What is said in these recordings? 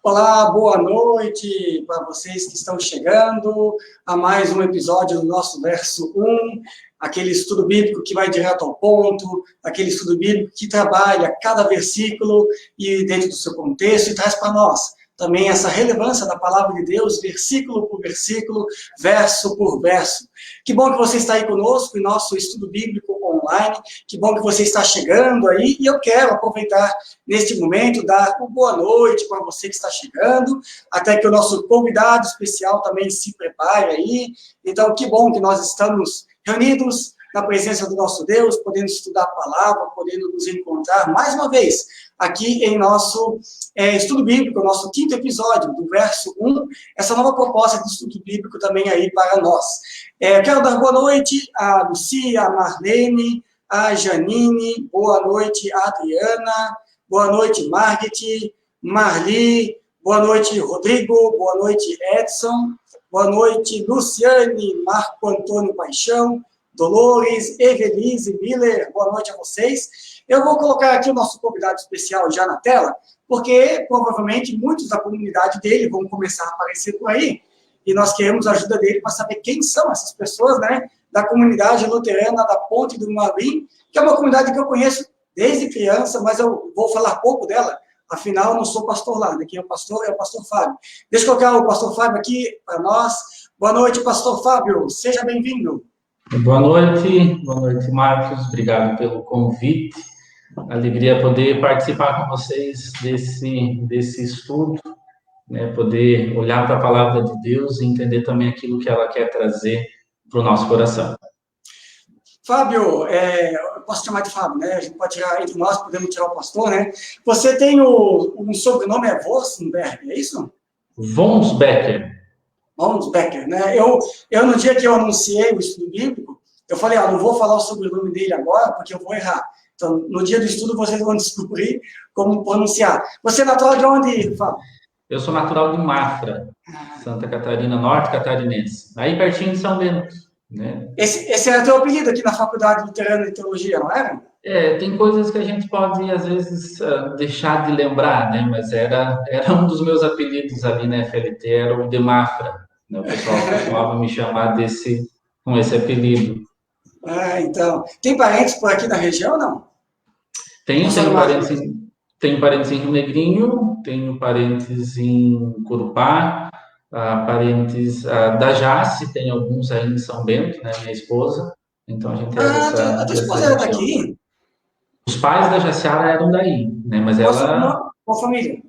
Olá, boa noite para vocês que estão chegando a mais um episódio do nosso Verso 1, aquele estudo bíblico que vai direto ao ponto, aquele estudo bíblico que trabalha cada versículo e dentro do seu contexto e traz para nós também essa relevância da palavra de Deus, versículo por versículo, verso por verso. Que bom que você está aí conosco em nosso estudo bíblico online, que bom que você está chegando aí, e eu quero aproveitar neste momento, dar uma boa noite para você que está chegando, até que o nosso convidado especial também se prepare aí. Então, que bom que nós estamos reunidos na presença do nosso Deus, podendo estudar a palavra, podendo nos encontrar mais uma vez aqui em nosso estudo bíblico, nosso 5º episódio, do verso 1, essa nova proposta de estudo bíblico também aí para nós. Quero dar boa noite a Lucia, a Marlene, a Janine, boa noite a Adriana, boa noite Margit, Marli, boa noite Rodrigo, boa noite Edson, boa noite Luciane, Marco Antônio Paixão, Dolores, Evelise, Miller, boa noite a vocês. Eu vou colocar aqui o nosso convidado especial já na tela, porque provavelmente muitos da comunidade dele vão começar a aparecer por aí, e nós queremos a ajuda dele para saber quem são essas pessoas, né, da comunidade luterana da Ponte do Marim, que é uma comunidade que eu conheço desde criança, mas eu vou falar pouco dela, afinal eu não sou pastor lá, né, quem é o pastor Fábio. Deixa eu colocar o pastor Fábio aqui para nós. Boa noite, pastor Fábio, seja bem-vindo. Boa noite, Marcos, obrigado pelo convite. Alegria poder participar com vocês desse estudo, né? Poder olhar para a palavra de Deus e entender também aquilo que ela quer trazer para o nosso coração. Fábio, eu posso chamar de Fábio, né? A gente pode tirar entre nós, podemos tirar o pastor, né? Você tem um sobrenome, é Wossenberg, é isso? Wonsbecker. Wonsbecker, né? Eu, no dia que eu anunciei o estudo bíblico, eu falei, não vou falar o sobrenome dele agora, porque eu vou errar. Então, no dia do estudo, vocês vão descobrir como pronunciar. Você é natural de onde, Fábio? Eu sou natural de Mafra, Santa Catarina, norte catarinense. Aí pertinho de São Bento, né? Esse era teu apelido aqui na Faculdade Luterana de Teologia, não era? Tem coisas que a gente pode, às vezes, deixar de lembrar, né? Mas era um dos meus apelidos ali na FLT, era o de Mafra, né? O pessoal costumava me chamar com esse apelido. Então. Tem parentes por aqui na região, não? Tenho parentes em Rio Negrinho, tenho parentes em Corupá, parentes da Jace, tem alguns aí em São Bento, né, minha esposa. Então a gente a tua esposa era daqui? Os pais da Jaciara eram daí, né, mas Qual família?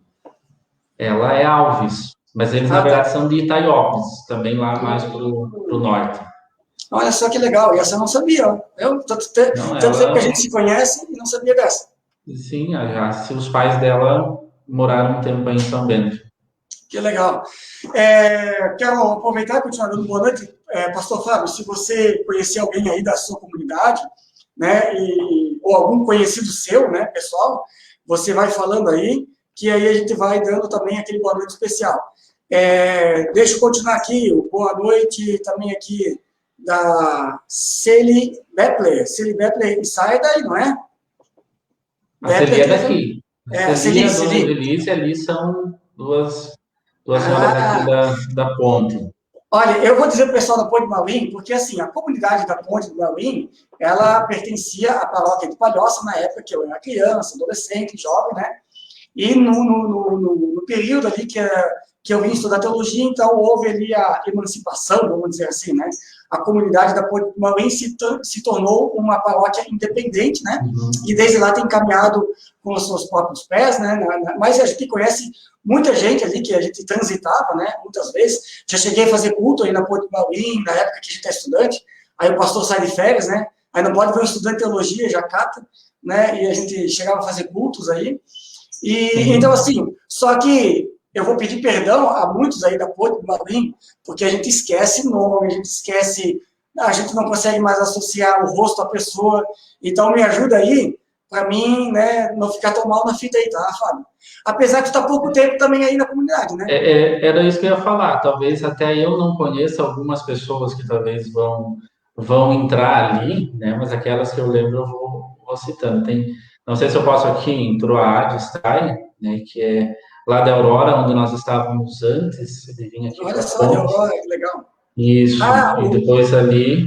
Ela é Alves, mas eles na verdade são de Itaiópolis, também lá mais pro norte. Olha só que legal, e essa eu não sabia. Tanto tempo que a gente se conhece e não sabia dessa. Sim, os pais dela moraram um tempo aí em São Bento. Que legal. Quero aproveitar e continuar dando boa noite. Pastor Fábio, se você conhecer alguém aí da sua comunidade, né, ou algum conhecido seu, né, pessoal, você vai falando aí, que aí a gente vai dando também aquele boa noite especial. Deixa eu continuar aqui, o boa noite também aqui da Celi Bepler. Celi Bepler sai daí, não é? A Celi é daqui. A Celi e a Dona Celi. Denise ali são duas senhoras aqui da ponte. Olha, eu vou dizer para o pessoal da Ponte do Mauim, porque assim, a comunidade da Ponte do Mauim, ela pertencia à paróquia de Palhoça na época que eu era criança, adolescente, jovem, né? E no período ali que eu vim estudar teologia, então houve ali a emancipação, vamos dizer assim, né? A comunidade da Ponte do Mauim se tornou uma paróquia independente, né? Uhum. E desde lá tem caminhado com os seus próprios pés, né? Mas a gente conhece muita gente ali que a gente transitava, né? Muitas vezes. Já cheguei a fazer culto aí na Ponte do Mauim, na época que a gente é estudante. Aí o pastor sai de férias, né? Aí não pode ver um estudante de teologia, já cata, né? E a gente chegava a fazer cultos aí. E então, assim, só que eu vou pedir perdão a muitos aí da Ponte do Mauim, porque a gente esquece nome, a gente não consegue mais associar o rosto à pessoa. Então, me ajuda aí, para mim, né, não ficar tão mal na fita aí, tá, Fábio? Apesar de estar pouco tempo também aí na comunidade, né? Era isso que eu ia falar. Talvez até eu não conheça algumas pessoas que talvez vão entrar ali, né? Mas aquelas que eu lembro eu vou citando. Não sei se eu posso aqui intro a Adstein, né? Que é lá da Aurora, onde nós estávamos antes de vir aqui. Olha só, de Aurora, que legal. Isso. E depois ali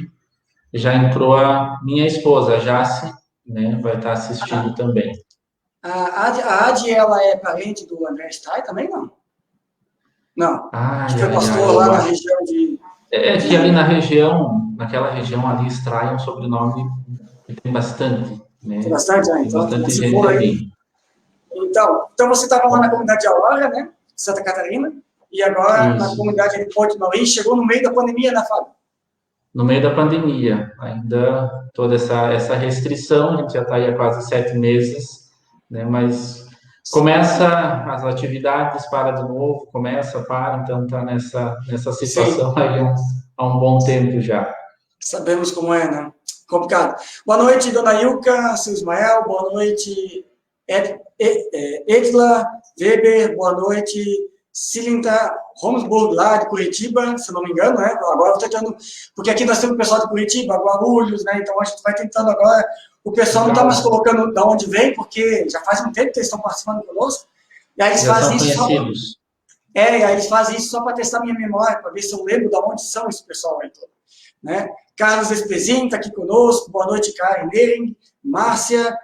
já entrou a minha esposa, a Jace, né? Vai estar assistindo também. A Adi, ela é parente do André Stein também, não? Não. Que foi pastor lá na região de... que ali naquela região ali, Extrai é um sobrenome que tem bastante, né? Tem bastante, né? Então, bastante gente ali. Então você estava lá na comunidade de Aurora, né? Santa Catarina, e agora na comunidade de Ponte do Mauim, chegou no meio da pandemia, né, Fábio? No meio da pandemia, ainda toda essa restrição, a gente já está aí há quase 7 meses, né? Mas começa as atividades, para de novo, para, então está nessa situação aí há um bom tempo já. Sabemos como é, né? Complicado. Boa noite, dona Ilka, seu Ismael, boa noite, Edla Weber, boa noite, Cilinta Romsburg, lá de Curitiba, se não me engano, né? Agora eu estou tentando, porque aqui nós temos o pessoal de Curitiba, Guarulhos, né? Então a gente vai tentando agora. O pessoal não está mais colocando de onde vem, porque já faz um tempo que eles estão participando conosco. E aí eles fazem isso e aí eles fazem isso só para testar minha memória, para ver se eu lembro de onde são esse pessoal aí todo. Né? Carlos Espezinho está aqui conosco, boa noite, Karen Nering, Márcia,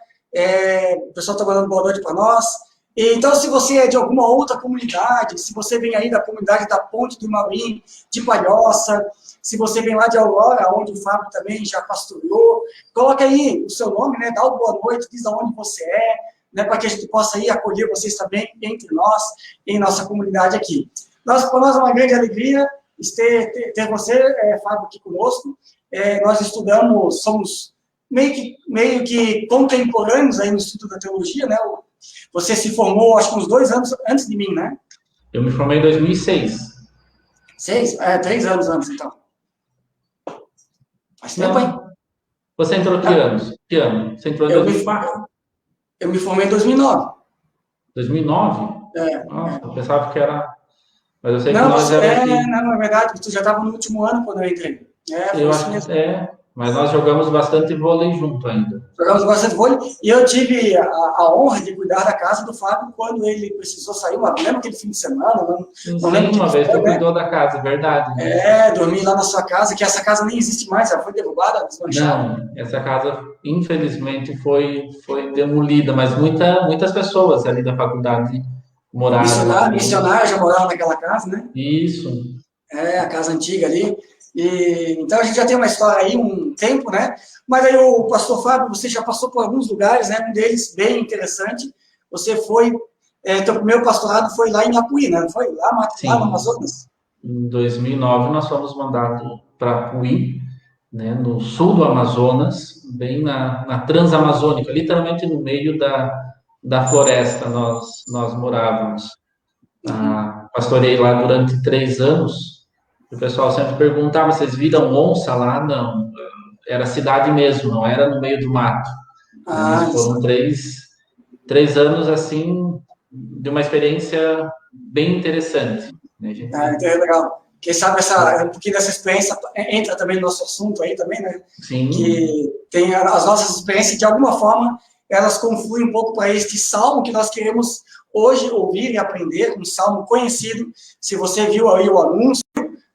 o pessoal está mandando boa noite para nós. Então, se você é de alguma outra comunidade, se você vem aí da comunidade da Ponte do Mauim, de Palhoça, se você vem lá de Aurora, onde o Fábio também já pastoreou, coloca aí o seu nome, né? Dá uma boa noite, diz de onde você é, né? Para que a gente possa aí acolher vocês também entre nós, em nossa comunidade aqui. Para nós é uma grande alegria ter você, Fábio, aqui conosco. Nós estudamos, somos meio que contemporâneos aí no Instituto da Teologia, né? Você se formou, acho que uns 2 anos antes de mim, né? Eu me formei em 2006. 3 anos antes, então. Faz tempo, hein? Você entrou que anos? Que ano? Você entrou em 2004? Eu me formei em 2009. 2009? Nossa, eu pensava que era... Mas eu sei que não, nós éramos... Não, na verdade, tu já estava no último ano quando eu entrei. Eu acho que mas nós jogamos bastante vôlei junto ainda. Jogamos bastante vôlei, e eu tive a honra de cuidar da casa do Fábio quando ele precisou sair, lembra aquele fim de semana? Não lembro uma vez que cuidou da casa, verdade. Né? Dormi lá na sua casa, que essa casa nem existe mais, ela foi derrubada, desmanchada. Não, essa casa, infelizmente, foi demolida, mas muitas pessoas ali da faculdade moraram. Missionários já moravam naquela casa, né? Isso. A casa antiga ali. Então a gente já tem uma história aí, um tempo, né? Mas aí o pastor Fábio, você já passou por alguns lugares, né? Um deles bem interessante. Você foi, teu primeiro pastorado foi lá em Apuí, né? Foi lá no Amazonas? Em 2009 nós fomos mandados para Apuí, né? No sul do Amazonas, bem na Transamazônica, literalmente no meio da floresta nós morávamos. A pastorei lá durante 3 anos, o pessoal sempre perguntava, vocês viram onça lá? Não, era cidade mesmo, não era no meio do mato. Mas foram Isso. 3 anos, assim, de uma experiência bem interessante. Né? Então é legal. Quem sabe um pouquinho dessa experiência entra também no nosso assunto aí também, né? Sim. Que tem as nossas experiências, de alguma forma, elas confluem um pouco para este salmo que nós queremos hoje ouvir e aprender, um salmo conhecido. Se você viu aí o anúncio,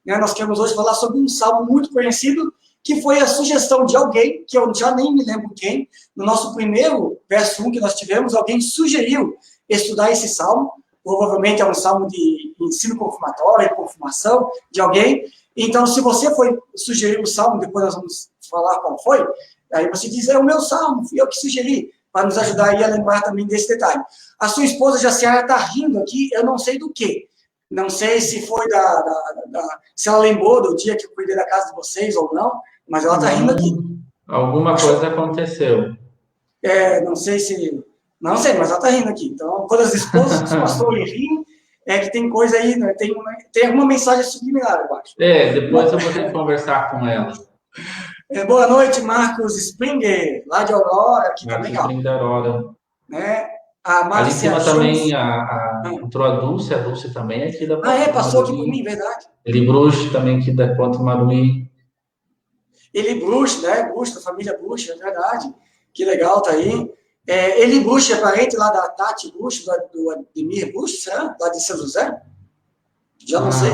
né, nós queremos hoje falar sobre um salmo muito conhecido, que foi a sugestão de alguém, que eu já nem me lembro quem, no nosso primeiro verso 1 que nós tivemos, alguém sugeriu estudar esse salmo. Provavelmente é um salmo de ensino confirmatório, confirmação de alguém. Então, se você foi sugerir o salmo, depois nós vamos falar qual foi, aí você diz, é o meu salmo, fui eu que sugeri, para nos ajudar aí a lembrar também desse detalhe. A sua esposa, Jaciara, está rindo aqui, eu não sei do quê. Não sei se foi se ela lembrou do dia que eu cuidei da casa de vocês ou não, mas ela está rindo aqui. Alguma coisa aconteceu. Não sei se... Não sei, mas ela está rindo aqui. Então, quando as esposas dos pastores riem, é que tem coisa aí, né? Tem alguma mensagem subliminar, eu acho. Depois eu vou ter que conversar com ela. Boa noite, Marcos Springer, lá de Aurora, que Marcos também, ó. Springer da Aurora. Né? A Ali em Márcia cima Schultz. também entrou a Dulce também é aqui da Ponte Passou aqui Maruí. por mim, verdade. Ele Bruxo também aqui da Ponte Maruí. Ele Bruxo, né? Bruxo, da família Bruxo, é verdade. Que legal, tá aí. Ele Bruxo é parente lá da Tati Bruxo, do Ademir Bruxo, será? Lá de São José? Já não sei.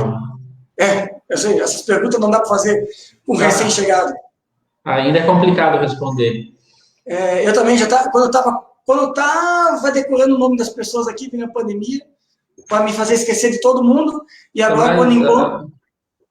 Eu sei, essas perguntas não dá para fazer com um recém-chegado. Ainda é complicado responder. Eu também quando eu estava decorando o nome das pessoas aqui, veio a pandemia, para me fazer esquecer de todo mundo, e agora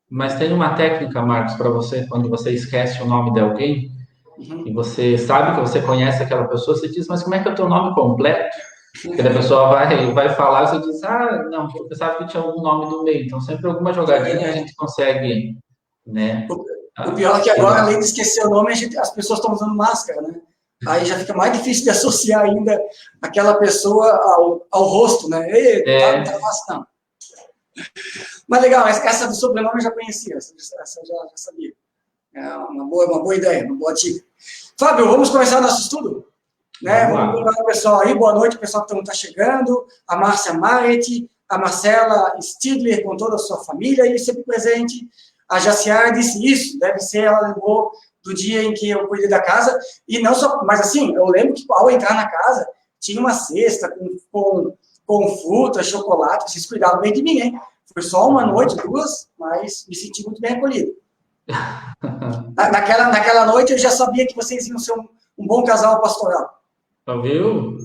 mas tem uma técnica, Marcos, para você, quando você esquece o nome de alguém, e você sabe que você conhece aquela pessoa, você diz, mas como é que é o teu nome completo? Porque a pessoa vai falar, você diz, não, eu pensava que tinha algum nome no meio. Então, sempre alguma jogadinha a gente consegue, né? O pior é que agora, além de esquecer o nome, as pessoas estão usando máscara, né? Aí já fica mais difícil de associar ainda aquela pessoa ao rosto, né? Não tá fácil, não. Mas legal, essa do sobrenome eu já conhecia, essa eu já sabia. É uma boa ideia, uma boa dica. Fábio, vamos começar nosso estudo? Né? Vamos convidar o pessoal aí, boa noite, o pessoal que está chegando, a Márcia Maret, a Marcela Stigler com toda a sua família, e sempre presente. A Jaciara disse isso, deve ser, ela lembrou do dia em que eu cuidei da casa, e não só, mas assim, eu lembro que ao entrar na casa, tinha uma cesta com fruta, chocolate, vocês cuidaram bem de mim, hein? Foi só uma noite, 2, mas me senti muito bem acolhido. Naquela noite eu já sabia que vocês iam ser um bom casal pastoral. Viu?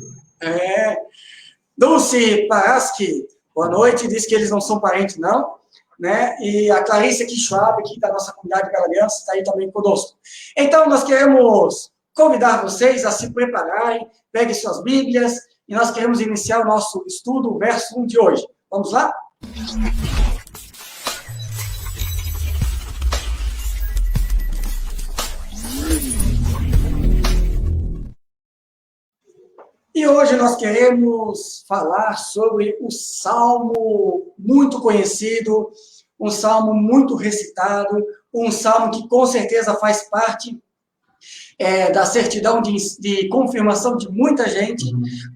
Dulce Paraski, boa noite, diz que eles não são parentes, não. Né? E a Clarice aqui, Schwab, aqui da nossa comunidade Bela Aliança, está aí também conosco. Então, nós queremos convidar vocês a se prepararem, peguem suas Bíblias, e nós queremos iniciar o nosso estudo, o verso 1 de hoje. Vamos lá? E hoje nós queremos falar sobre o salmo muito conhecido, um salmo muito recitado, um salmo que com certeza faz parte da certidão de confirmação de muita gente,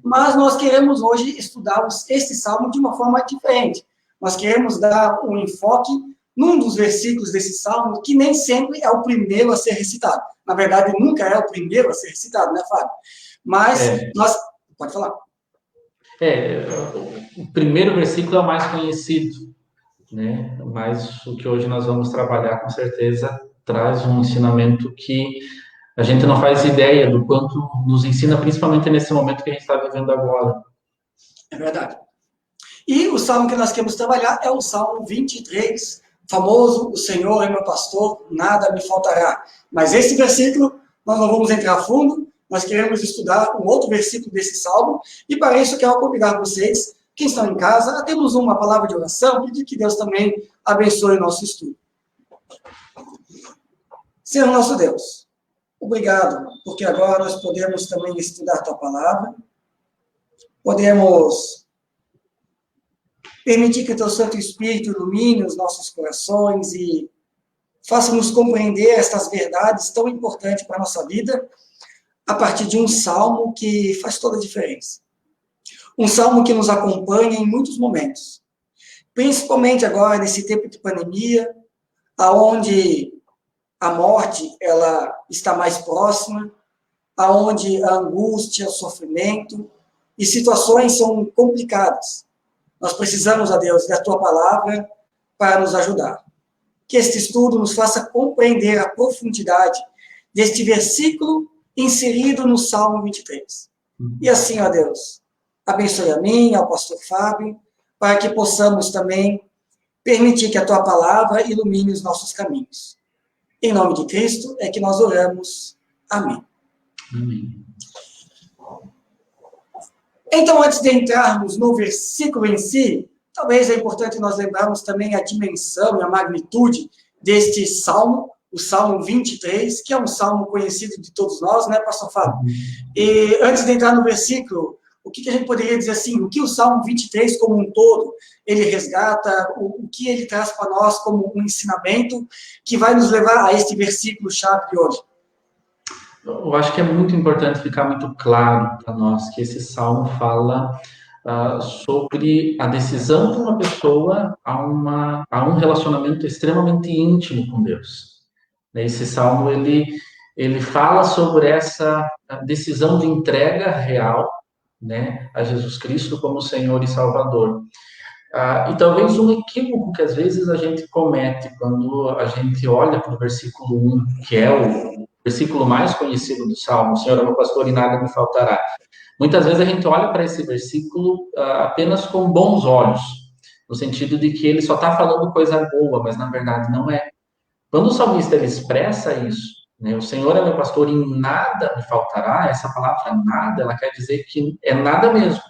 mas nós queremos hoje estudar este salmo de uma forma diferente. Nós queremos dar um enfoque num dos versículos desse salmo, que nem sempre é o primeiro a ser recitado. Na verdade, nunca é o primeiro a ser recitado, né, Fábio? Mas nós... Pode falar. O primeiro versículo é o mais conhecido, né? Mas o que hoje nós vamos trabalhar, com certeza, traz um ensinamento que a gente não faz ideia do quanto nos ensina, principalmente nesse momento que a gente está vivendo agora. É verdade. E o salmo que nós queremos trabalhar é o Salmo 23, famoso, o Senhor é meu pastor, nada me faltará. Mas esse versículo, nós não vamos entrar a fundo, nós queremos estudar um outro versículo desse salmo, e para isso eu quero convidar vocês, que estão em casa, a termos uma palavra de oração, pedir que Deus também abençoe o nosso estudo. Senhor nosso Deus, obrigado, porque agora nós podemos também estudar a Tua palavra, podemos Permitir que o Teu Santo Espírito ilumine os nossos corações e faça-nos compreender estas verdades tão importantes para a nossa vida, a partir de um salmo que faz toda a diferença. Um salmo que nos acompanha em muitos momentos, principalmente agora nesse tempo de pandemia, aonde a morte ela está mais próxima, aonde a angústia, o sofrimento e situações são complicadas. Nós precisamos, a Deus, da Tua palavra para nos ajudar. Que este estudo nos faça compreender a profundidade deste versículo inserido no Salmo 23. E assim, ó Deus, abençoe a mim, ao pastor Fábio, para que possamos também permitir que a Tua palavra ilumine os nossos caminhos. Em nome de Cristo é que nós oramos. Amém. Amém. Então, antes de entrarmos no versículo em si, talvez é importante nós lembrarmos também a dimensão e a magnitude deste salmo, o Salmo 23, que é um salmo conhecido de todos nós, né, pastor Fábio? E antes de entrar no versículo, o que a gente poderia dizer assim, o que o Salmo 23 como um todo, ele resgata, o que ele traz para nós como um ensinamento que vai nos levar a este versículo-chave de hoje? Eu acho que é muito importante ficar muito claro para nós que esse salmo fala sobre a decisão de uma pessoa a um relacionamento extremamente íntimo com Deus. Esse salmo, ele fala sobre essa decisão de entrega real, né, a Jesus Cristo como Senhor e Salvador. E talvez um equívoco que às vezes a gente comete quando a gente olha para o versículo 1, que é o versículo mais conhecido do Salmo, o Senhor é meu pastor e nada me faltará. Muitas vezes a gente olha para esse versículo apenas com bons olhos, no sentido de que ele só está falando coisa boa, mas na verdade não é. Quando o salmista ele expressa isso, né, o Senhor é meu pastor e nada me faltará, essa palavra nada, ela quer dizer que é nada mesmo.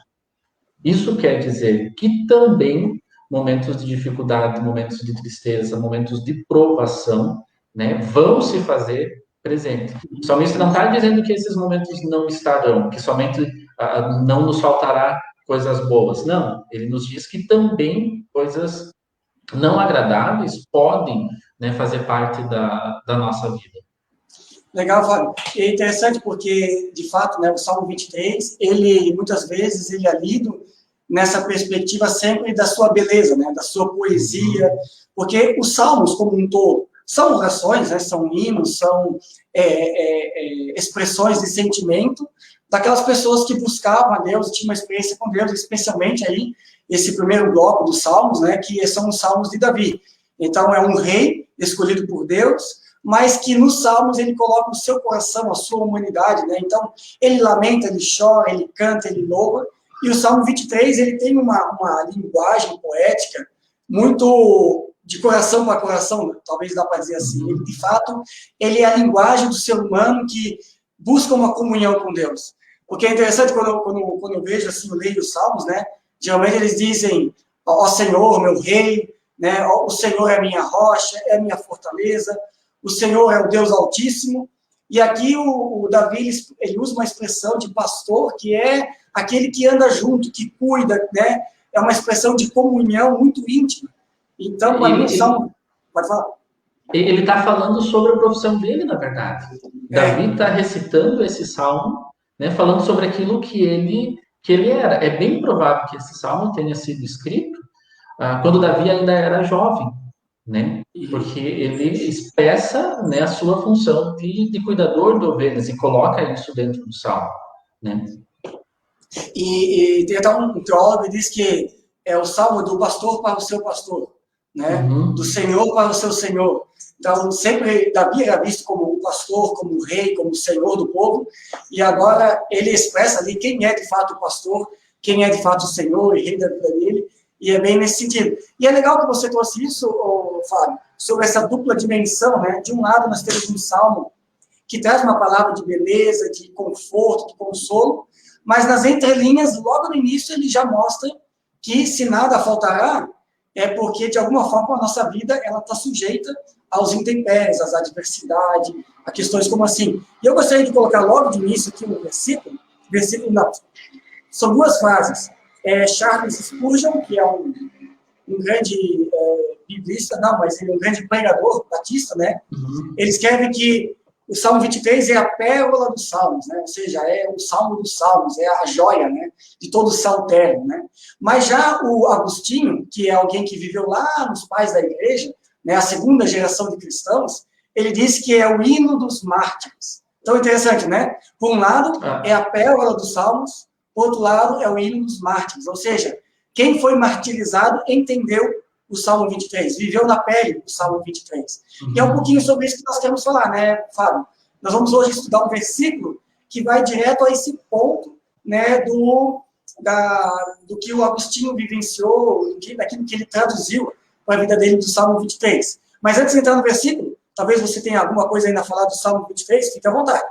Isso quer dizer que também momentos de dificuldade, momentos de tristeza, momentos de provação, né, vão se fazer presente. O salmista não está dizendo que esses momentos não estarão, que somente não nos faltará coisas boas. Não, ele nos diz que também coisas não agradáveis podem, né, fazer parte da nossa vida. Legal, Fábio. E é interessante porque, de fato, né, o Salmo 23, ele, muitas vezes, ele é lido nessa perspectiva sempre da sua beleza, né, da sua poesia, porque os salmos, como um todo, são orações, né, são hinos, são expressões de sentimento daquelas pessoas que buscavam a Deus, tinham uma experiência com Deus, especialmente aí, esse primeiro bloco dos salmos, né, que são os salmos de Davi. Então, é um rei escolhido por Deus, mas que nos salmos ele coloca o seu coração, a sua humanidade, né? Então, ele lamenta, ele chora, ele canta, ele louva, e o Salmo 23, ele tem uma linguagem poética muito de coração para coração, talvez dá para dizer assim. Ele, de fato, ele é a linguagem do ser humano que busca uma comunhão com Deus. Porque é interessante quando eu vejo assim, eu leio os salmos, né? Geralmente eles dizem, ó Senhor, meu rei, né? O Senhor é a minha rocha, é a minha fortaleza, o Senhor é o Deus Altíssimo. E aqui o Davi, ele usa uma expressão de pastor, que é aquele que anda junto, que cuida, né? É uma expressão de comunhão muito íntima. Então, para mim, pode falar. Ele está falando sobre a profissão dele, na verdade. Davi está recitando esse salmo, né, falando sobre aquilo que ele era. É bem provável que esse salmo tenha sido escrito quando Davi ainda era jovem, né? Porque ele expressa, né, a sua função de cuidador de ovelhas e coloca isso dentro do salmo, né? E tem até um teólogo que diz que é o salmo do pastor para o seu pastor, né? Do Senhor para o seu Senhor. Então, sempre Davi era visto como um pastor, como um rei, como o Senhor do povo, e agora ele expressa ali quem é de fato o pastor, quem é de fato o Senhor e rei da vida dele, e é bem nesse sentido. E é legal que você trouxe isso, Fábio, sobre essa dupla dimensão, né? De um lado, nós temos um salmo que traz uma palavra de beleza, de conforto, de consolo, mas nas entrelinhas, logo no início, ele já mostra que se nada faltará, é porque, de alguma forma, a nossa vida ela está sujeita aos intempéries, às adversidades, a questões como assim. E eu gostaria de colocar logo de início aqui no versículo não, são duas frases. Charles Spurgeon, que é um um grande biblista, não, mas ele é um grande pregador batista, né? Ele escreve que o Salmo 23 é a pérola dos Salmos, né? Ou seja, é o Salmo dos Salmos, é a joia, né? De todo saltério, né? Mas já o Agostinho, que é alguém que viveu lá nos pais da igreja, né? A segunda geração de cristãos, ele diz que é o hino dos mártires. Então, interessante, né? Por um lado, é a pérola dos Salmos, por outro lado, é o hino dos mártires. Ou seja, quem foi martirizado entendeu o Salmo 23, viveu na pele o Salmo 23. E é um pouquinho sobre isso que nós queremos falar, né, Fábio? Nós vamos hoje estudar um versículo que vai direto a esse ponto, né, do que o Agostinho vivenciou, daquilo que ele traduziu para a vida dele do Salmo 23. Mas antes de entrar no versículo, talvez você tenha alguma coisa ainda a falar do Salmo 23, fique à vontade.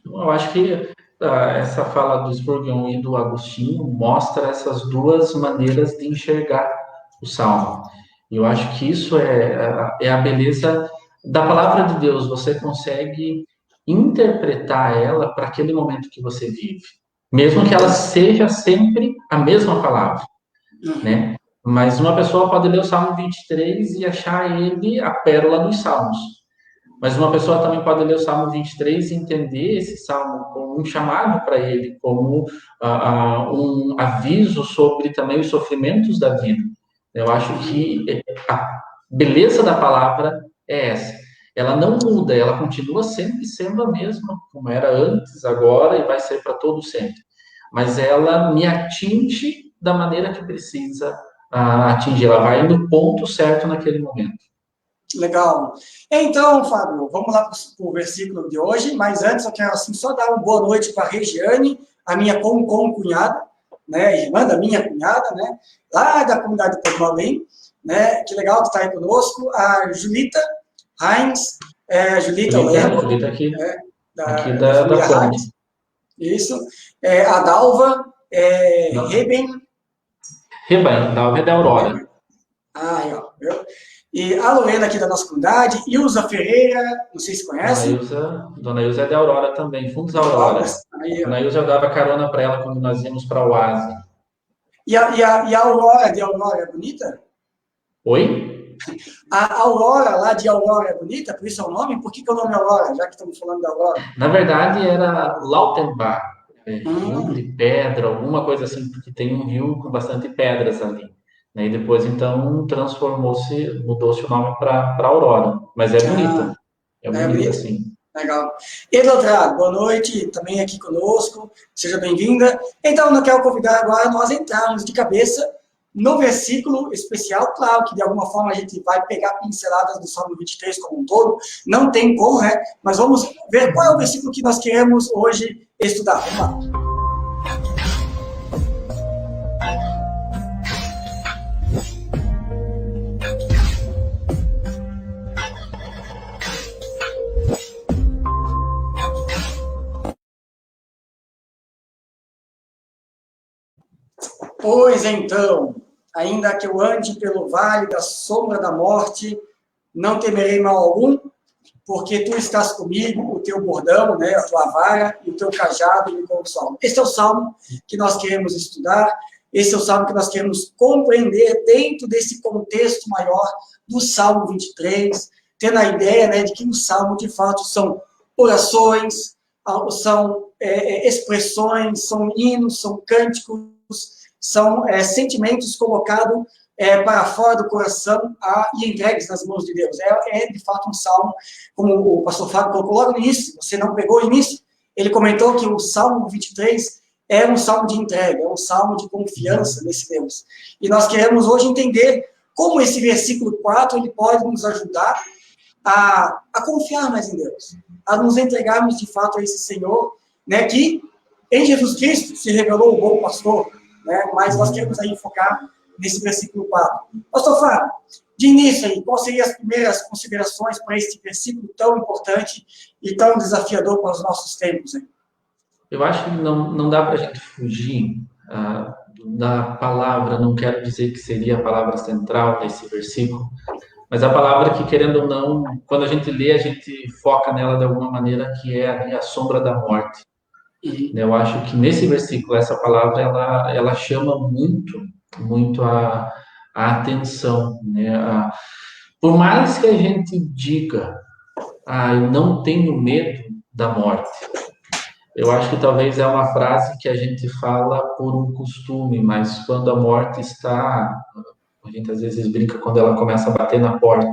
Eu acho que essa fala do Spurgeon e do Agostinho mostra essas duas maneiras de enxergar o Salmo. Eu acho que isso é a beleza da palavra de Deus. Você consegue interpretar ela para aquele momento que você vive, mesmo que ela seja sempre a mesma palavra, né? Mas uma pessoa pode ler o Salmo 23 e achar ele a pérola dos Salmos. Mas uma pessoa também pode ler o Salmo 23 e entender esse Salmo como um chamado para ele, como um aviso sobre também os sofrimentos da vida. Eu acho que a beleza da palavra é essa. Ela não muda, ela continua sempre sendo a mesma, como era antes, agora e vai ser para todo sempre. Mas ela me atinge da maneira que precisa atingir. Ela vai no ponto certo naquele momento. Legal. Então, Fábio, vamos lá para o versículo de hoje, mas antes eu quero assim, só dar uma boa noite para a Regiane, a minha concunhada, né, irmã da minha cunhada, né, lá da comunidade de Pedro, né, que legal que está aí conosco, a Julita Heinz, Julita Lerdo, Julita aqui, aqui da ponte. Isso, a Dalva, Reben. Dalva é da Aurora. Aí, ó, viu? E a Lorena aqui da nossa comunidade, Ilza Ferreira, não sei se conhece. Dona Ilza é da Aurora também, Fundos Aurora. Dona Ilza, eu dava carona para ela quando nós íamos para o Oase. E a Aurora de Aurora é bonita? Oi? A Aurora lá de Aurora é bonita, por isso é o nome? Por que é o nome Aurora, já que estamos falando da Aurora? Na verdade, era Lautenbach, rio de pedra, alguma coisa assim, porque tem um rio com bastante pedras ali. E depois, então, mudou-se o nome para Aurora. Mas é bonita. É bonita, sim. Legal. Edotrado, boa noite, também aqui conosco. Seja bem-vinda. Então, eu quero convidar agora nós entrarmos de cabeça no versículo especial. Claro que, de alguma forma, a gente vai pegar pinceladas do Salmo 23 como um todo. Não tem como, né? Mas vamos ver qual é o versículo que nós queremos hoje estudar. Vamos lá. Pois então, ainda que eu ande pelo vale da sombra da morte, não temerei mal algum, porque tu estás comigo, o teu bordão, né, a tua vara e o teu cajado me consolam. Esse é o salmo que nós queremos estudar, esse é o salmo que nós queremos compreender dentro desse contexto maior do Salmo 23, tendo a ideia, né, de que o salmo, de fato, são orações, são expressões, são hinos, são cânticos, são sentimentos colocados para fora do coração e entregues nas mãos de Deus. De fato, um salmo, como o pastor Fábio colocou logo no início, você não pegou o início, ele comentou que o Salmo 23 é um salmo de entrega, é um salmo de confiança nesse Deus. E nós queremos hoje entender como esse versículo 4 ele pode nos ajudar a confiar mais em Deus, a nos entregarmos de fato a esse Senhor, né, que em Jesus Cristo se revelou o bom pastor, né, mas nós queremos aí focar nesse versículo 4. Pastor Fábio, de início aí, quais seriam as primeiras considerações para este versículo tão importante e tão desafiador para os nossos tempos? Hein? Eu acho que não dá para a gente fugir da palavra, não quero dizer que seria a palavra central desse versículo, mas a palavra que, querendo ou não, quando a gente lê, a gente foca nela de alguma maneira, que é a sombra da morte. Eu acho que nesse versículo, essa palavra, ela chama muito a atenção, né? Por mais que a gente diga, eu não tenho medo da morte, eu acho que talvez é uma frase que a gente fala por um costume, mas quando a morte está, a gente às vezes brinca quando ela começa a bater na porta,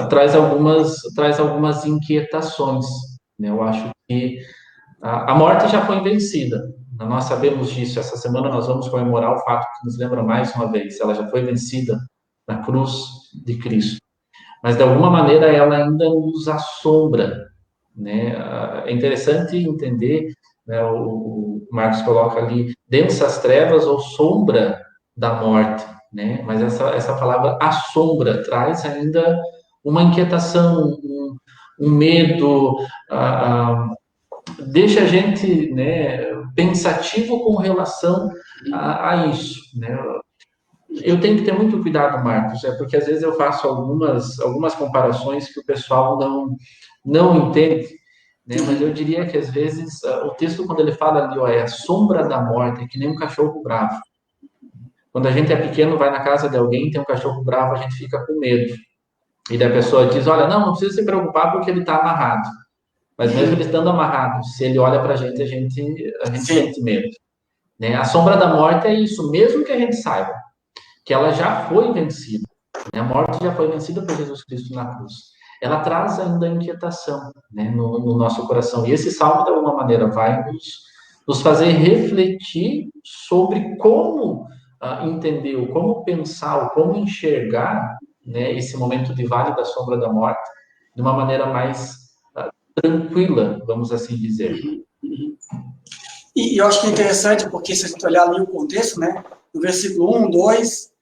traz algumas inquietações, né? Eu acho que a morte já foi vencida. Nós sabemos disso. Essa semana nós vamos comemorar o fato que nos lembra mais uma vez. Ela já foi vencida na cruz de Cristo. Mas, de alguma maneira, ela ainda nos assombra, né? É interessante entender, né, o Marcos coloca ali, densas trevas ou sombra da morte, né? Mas essa palavra assombra traz ainda uma inquietação, um medo, deixa a gente, né, pensativo com relação a isso, né? Eu tenho que ter muito cuidado, Marcos, porque às vezes eu faço algumas comparações que o pessoal não entende, né? Mas eu diria que às vezes o texto, quando ele fala ali, ó, é a sombra da morte, é que nem um cachorro bravo. Quando a gente é pequeno, vai na casa de alguém, tem um cachorro bravo, a gente fica com medo. E daí a pessoa diz, olha, não precisa se preocupar porque ele está amarrado. Mas mesmo ele estando amarrado, se ele olha para a gente Sim. sente medo, né? A sombra da morte é isso, mesmo que a gente saiba que ela já foi vencida, né? A morte já foi vencida por Jesus Cristo na cruz. Ela traz ainda inquietação, né, no nosso coração. E esse salmo, de alguma maneira, vai nos fazer refletir sobre como entender, como pensar, como enxergar, né, esse momento de vale da sombra da morte de uma maneira mais tranquila, vamos assim dizer. E eu acho que é interessante, porque se a gente olhar ali o contexto, né, no versículo 1, 2,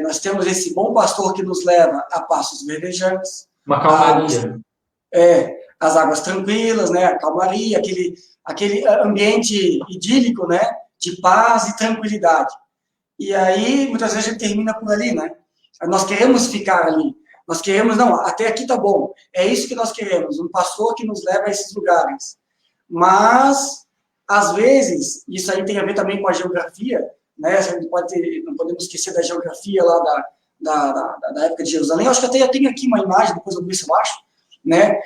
nós temos esse bom pastor que nos leva a pastos verdejantes, Uma águas, calmaria. as águas tranquilas, né, a calmaria, aquele ambiente idílico, né, de paz e tranquilidade. E aí, muitas vezes a gente termina por ali, né? Nós queremos ficar ali. Nós queremos, não, até aqui tá bom. É isso que nós queremos, um pastor que nos leva a esses lugares. Mas, às vezes, isso aí tem a ver também com a geografia, né? A gente não podemos esquecer da geografia lá da época de Jerusalém. Eu acho que até eu tenho aqui uma imagem, depois eu ver se eu acho, né?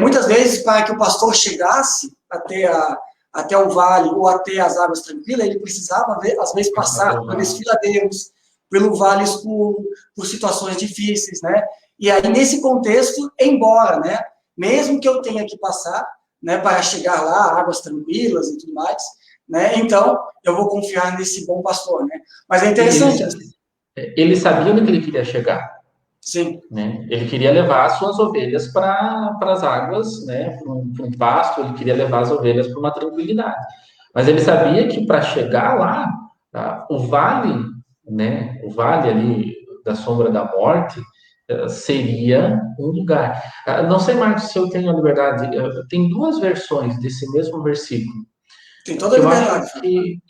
Muitas vezes, para que o pastor chegasse até o vale ou até as águas tranquilas, ele precisava, às vezes, passar por desfiladeiros, pelo vale escuro, por situações difíceis, né? E aí, nesse contexto, embora, né? Mesmo que eu tenha que passar, né, para chegar lá, águas tranquilas e tudo mais, né? Então, eu vou confiar nesse bom pastor, né? Mas é interessante. Ele sabia onde ele queria chegar. Sim. Né? Ele queria levar as suas ovelhas para as águas, né? Para um pasto, ele queria levar as ovelhas para uma tranquilidade. Mas ele sabia que para chegar lá, o vale, né? O vale ali da sombra da morte, seria um lugar. Não sei, Marcos, se eu tenho a liberdade. Tem duas versões desse mesmo versículo Tem toda que a eu acho liberdade.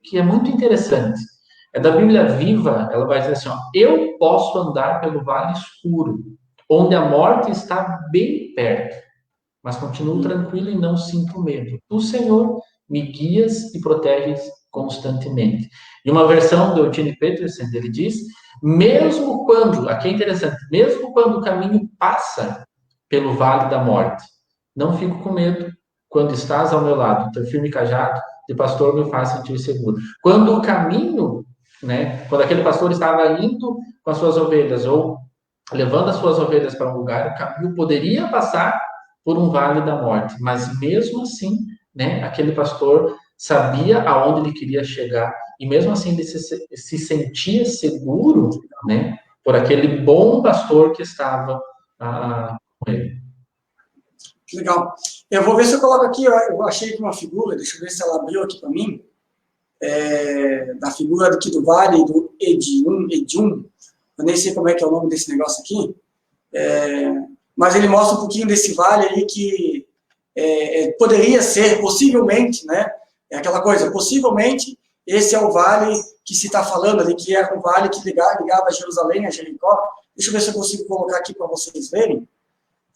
que é muito interessante. É da Bíblia Viva, ela vai dizer assim, ó, eu posso andar pelo vale escuro, onde a morte está bem perto, mas continuo tranquilo e não sinto medo. O Senhor me guias e proteges constantemente. E uma versão do Eugene Peterson, ele diz, mesmo quando, aqui é interessante, mesmo quando o caminho passa pelo vale da morte, não fico com medo. Quando estás ao meu lado, teu firme cajado de pastor me faz sentir seguro. Quando o caminho, né, quando aquele pastor estava indo com as suas ovelhas ou levando as suas ovelhas para um lugar, o caminho poderia passar por um vale da morte, mas mesmo assim, né, aquele pastor sabia aonde ele queria chegar e mesmo assim ele se sentia seguro, né, por aquele bom pastor que estava com ele. Legal. Eu vou ver se eu coloco aqui, eu achei aqui uma figura, deixa eu ver se ela abriu aqui para mim, da figura aqui do vale do Edium, eu nem sei como é que é o nome desse negócio aqui, mas ele mostra um pouquinho desse vale aí que poderia ser, possivelmente, né, é aquela coisa, possivelmente esse é o vale que se está falando ali, que era um vale que ligava Jerusalém a Jericó. Deixa eu ver se eu consigo colocar aqui para vocês verem.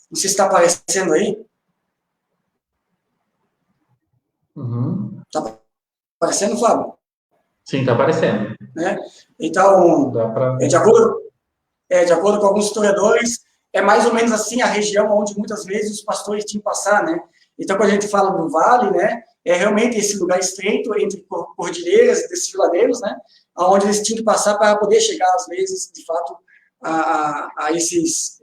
Não sei se está aparecendo aí. Uhum. Está aparecendo, Fábio? Sim, está aparecendo. Né? Então, de acordo com alguns historiadores, é mais ou menos assim a região onde muitas vezes os pastores tinham que passar, né? Então, quando a gente fala do vale, né, é realmente esse lugar estreito entre cordilheiras e desfiladeiros, né, onde eles tinham que passar para poder chegar, às vezes, de fato, a esses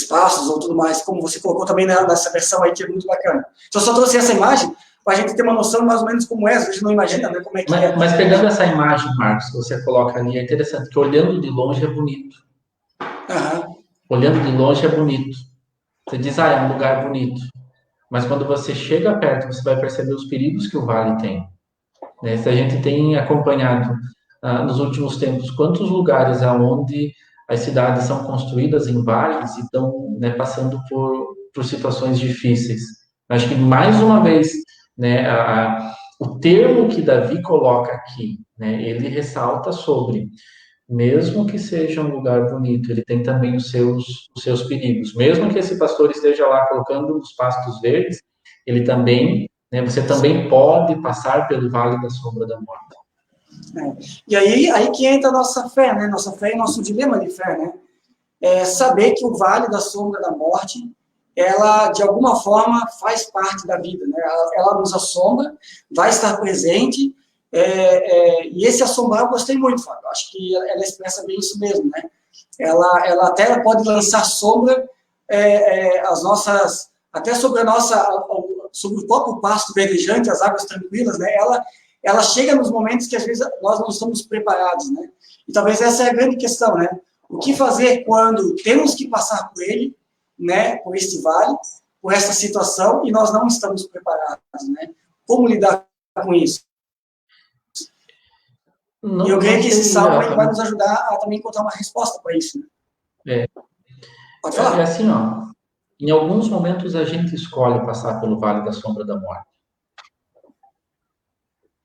passos ou tudo mais, como você colocou também nessa versão aí, que é muito bacana. Então, eu só trouxe essa imagem para a gente ter uma noção mais ou menos como é, a gente não imagina, né, como é que é. Mas pegando essa imagem, Marcos, que você coloca ali, é interessante, que olhando de longe é bonito. Olhando de longe é bonito. Você diz, é um lugar bonito. Mas quando você chega perto, você vai perceber os perigos que o vale tem. Né? Se a gente tem acompanhado nos últimos tempos quantos lugares onde as cidades são construídas em vales e estão, né, passando por situações difíceis. Acho que, mais uma vez, né, o termo que Davi coloca aqui, né, ele ressalta sobre, mesmo que seja um lugar bonito, ele tem também os seus perigos. Mesmo que esse pastor esteja lá colocando os pastos verdes, ele também, né, você também pode passar pelo vale da sombra da morte. E aí que entra a nossa fé, né? Nossa fé e nosso dilema de fé, né? É saber que o vale da sombra da morte, ela, de alguma forma, faz parte da vida, né? Ela nos assombra, vai estar presente, e esse assombrar eu gostei muito, Fábio. Acho que ela expressa bem isso mesmo, né? Ela até pode lançar sombra as nossas, até sobre a nossa, sobre o próprio pasto verdejante, as águas tranquilas, né? Ela chega nos momentos que às vezes nós não estamos preparados, né? E talvez essa é a grande questão, né? O que fazer quando temos que passar por ele, né? Por este vale, por essa situação, e nós não estamos preparados, né? Como lidar com isso? E eu creio que esse salmo vai nos ajudar a também encontrar uma resposta para isso. Né? Pode falar. É assim, ó. Em alguns momentos a gente escolhe passar pelo vale da sombra da morte.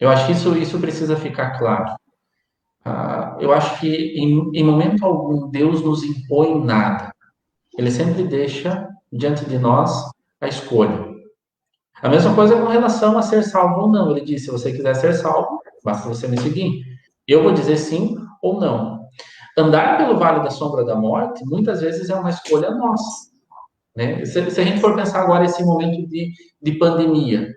Eu acho que isso precisa ficar claro. Eu acho que em momento algum Deus nos impõe nada. Ele sempre deixa diante de nós a escolha. A mesma coisa com relação a ser salvo ou não. Ele diz, se você quiser ser salvo, basta você me seguir. Eu vou dizer sim ou não. Andar pelo vale da sombra da morte, muitas vezes é uma escolha nossa. Né? Se a gente for pensar agora esse momento de pandemia,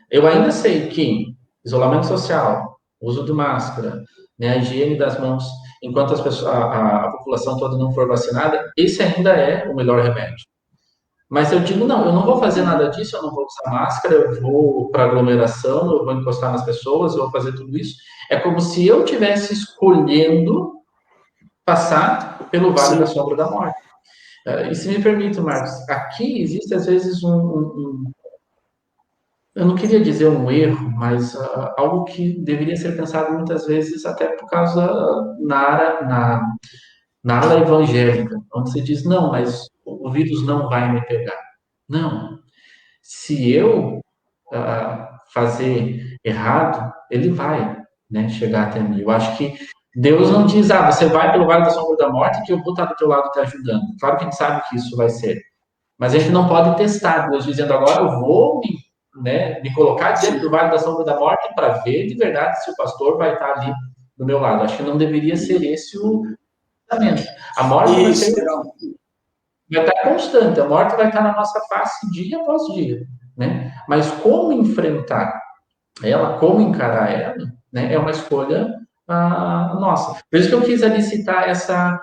eu ainda sei que isolamento social, uso de máscara, né, a higiene das mãos, enquanto a população toda não for vacinada, esse ainda é o melhor remédio. Mas eu digo, não, eu não vou fazer nada disso, eu não vou usar máscara, eu vou para aglomeração, eu vou encostar nas pessoas, eu vou fazer tudo isso. É como se eu estivesse escolhendo passar pelo vale da sombra da morte. E se me permite, Marcos, aqui existe às vezes eu não queria dizer um erro, mas algo que deveria ser pensado muitas vezes até por causa na ala evangélica, onde se diz, não, mas o vírus não vai me pegar. Não. Se eu fazer errado, ele vai, né, chegar até mim. Eu acho que Deus não diz, você vai pelo vale da sombra da morte que eu vou estar do teu lado te ajudando. Claro que a gente sabe que isso vai ser. Mas a gente não pode testar Deus dizendo, agora eu vou me colocar diante do vale da sombra da morte para ver de verdade se o pastor vai estar ali do meu lado. Acho que não deveria ser esse o pensamento. A morte vai estar constante, a morte vai estar na nossa face dia após dia. Né? Mas como enfrentar ela, como encarar ela, né, é uma escolha nossa. Por isso que eu quis ali citar essa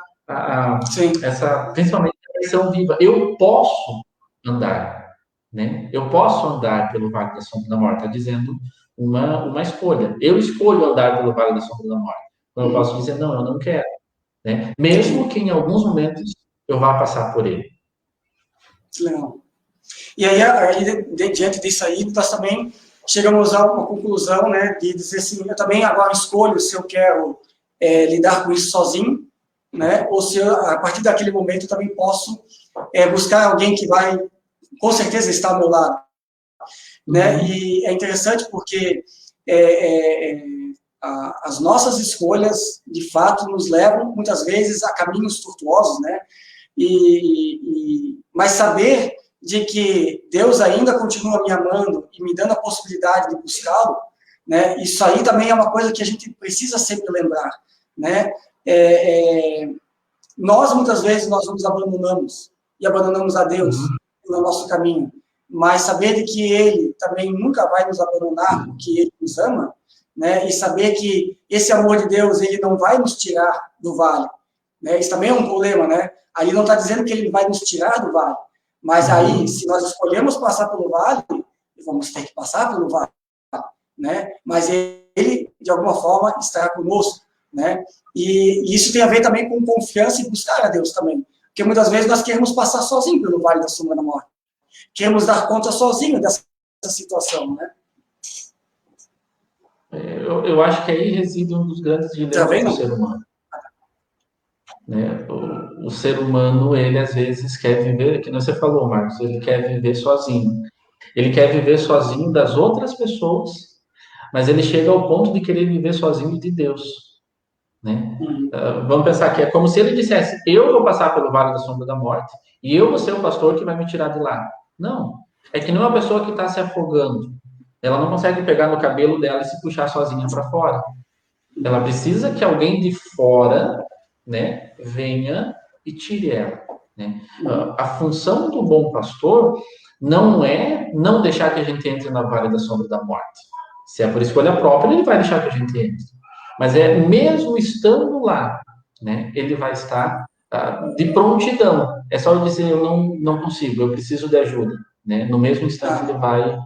principalmente a versão viva. Eu posso andar, né? Eu posso andar pelo vale da sombra da morte, está dizendo uma escolha. Eu escolho andar pelo vale da sombra da morte. Então eu posso dizer, não, eu não quero. Né? Mesmo que em alguns momentos eu vá passar por ele. Legal. E aí diante disso aí, nós também chegamos a uma conclusão, né, de dizer assim, eu também agora escolho se eu quero lidar com isso sozinho, né, ou se eu, a partir daquele momento eu também posso buscar alguém que vai, com certeza, estar ao meu lado. Né? E é interessante porque as nossas escolhas, de fato, nos levam, muitas vezes, a caminhos tortuosos, né, mas saber de que Deus ainda continua me amando e me dando a possibilidade de buscá-lo, né? Isso aí também é uma coisa que a gente precisa sempre lembrar, né? Nós, muitas vezes, nós nos abandonamos, e abandonamos a Deus no nosso caminho, mas saber de que Ele também nunca vai nos abandonar, porque Ele nos ama, né? E saber que esse amor de Deus, Ele não vai nos tirar do vale, né? Isso também é um problema, né? Aí não está dizendo que Ele vai nos tirar do vale, mas aí, se nós escolhemos passar pelo vale, vamos ter que passar pelo vale, né? Mas Ele, de alguma forma, estará conosco, né? E isso tem a ver também com confiança e buscar a Deus também. Porque muitas vezes nós queremos passar sozinho pelo vale da sombra da morte. Queremos dar conta sozinho dessa situação, né? Eu acho que aí reside um dos grandes dilemas do ser humano. Né? O ser humano, ele às vezes quer viver, que você falou, Marcos, ele quer viver sozinho. Ele quer viver sozinho das outras pessoas, mas ele chega ao ponto de querer viver sozinho de Deus. Né? Vamos pensar que é como se ele dissesse: eu vou passar pelo vale da sombra da morte e eu vou ser o pastor que vai me tirar de lá. Não, é que não é uma pessoa que está se afogando. Ela não consegue pegar no cabelo dela e se puxar sozinha para fora. Ela precisa que alguém de fora, né, venha e tire ela. Né? A função do bom pastor não é não deixar que a gente entre na vale da sombra da morte. Se é por escolha própria, ele vai deixar que a gente entre. Mas mesmo estando lá, né, ele vai estar de prontidão. É só eu dizer: eu não consigo, eu preciso de ajuda. Né? No mesmo instante ele vai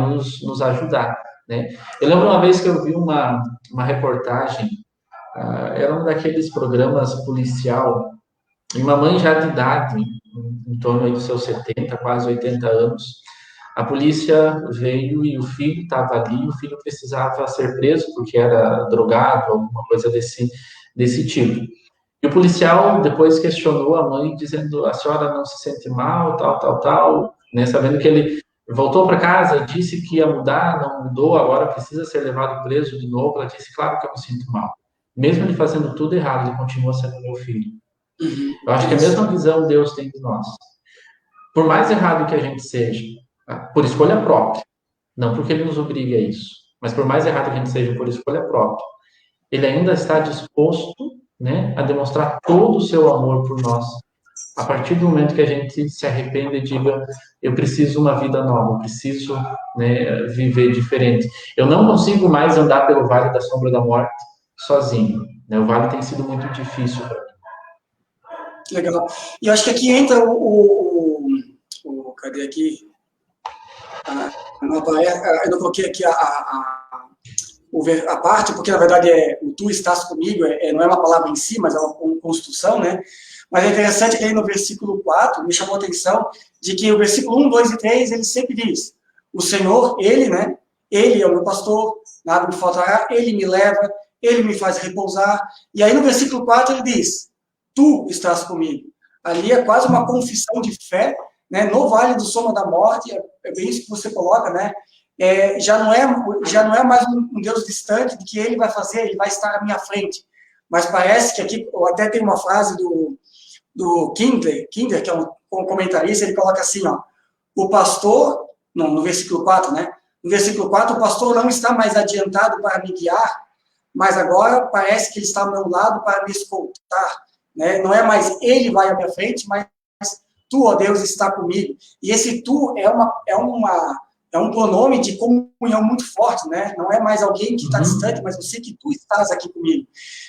nos ajudar. Né? Eu lembro uma vez que eu vi uma reportagem, era um daqueles programas policial, e uma mãe já de idade, em torno aí dos seus 70, quase 80 anos, a polícia veio e o filho estava ali, o filho precisava ser preso porque era drogado, alguma coisa desse tipo. E o policial depois questionou a mãe, dizendo: a senhora não se sente mal, tal, né? Sabendo que ele voltou para casa, disse que ia mudar, não mudou, agora precisa ser levado preso de novo. Ela disse: claro que eu me sinto mal. Mesmo ele fazendo tudo errado, ele continua sendo meu filho. Eu acho que a mesma visão Deus tem de nós. Por mais errado que a gente seja, por escolha própria, não porque ele nos obrigue a isso, mas por mais errado que a gente seja por escolha própria, ele ainda está disposto, né, a demonstrar todo o seu amor por nós. A partir do momento que a gente se arrepende e diga: eu preciso de uma vida nova, eu preciso, né, viver diferente. Eu não consigo mais andar pelo vale da sombra da morte sozinho. Né? O vale tem sido muito difícil para mim. Legal. E eu acho que aqui entra cadê aqui? Eu não coloquei aqui a parte, porque na verdade o tu estás comigo, não é uma palavra em si, mas é uma construção, né? Mas é interessante que aí no versículo 4, me chamou a atenção de que o versículo 1, 2 e 3, ele sempre diz: o Senhor, Ele, né? Ele é o meu pastor, nada me faltará, Ele me leva, Ele me faz repousar. E aí no versículo 4 ele diz: tu estás comigo. Ali é quase uma confissão de fé, né? No vale do sombra da morte, é bem isso que você coloca, né? Já não é mais um Deus distante de que Ele vai fazer, Ele vai estar à minha frente. Mas parece que aqui, até tem uma frase do Kinder, que é um comentarista, ele coloca assim, ó: o pastor, não, no versículo 4, né? No versículo 4, o pastor não está mais adiantado para me guiar, mas agora parece que ele está ao meu lado para me escoltar. Né? Não é mais ele vai à minha frente, mas tu, ó Deus, está comigo. E esse tu é um pronome de comunhão muito forte, né? Não é mais alguém que está distante, mas eu sei que tu estás aqui comigo.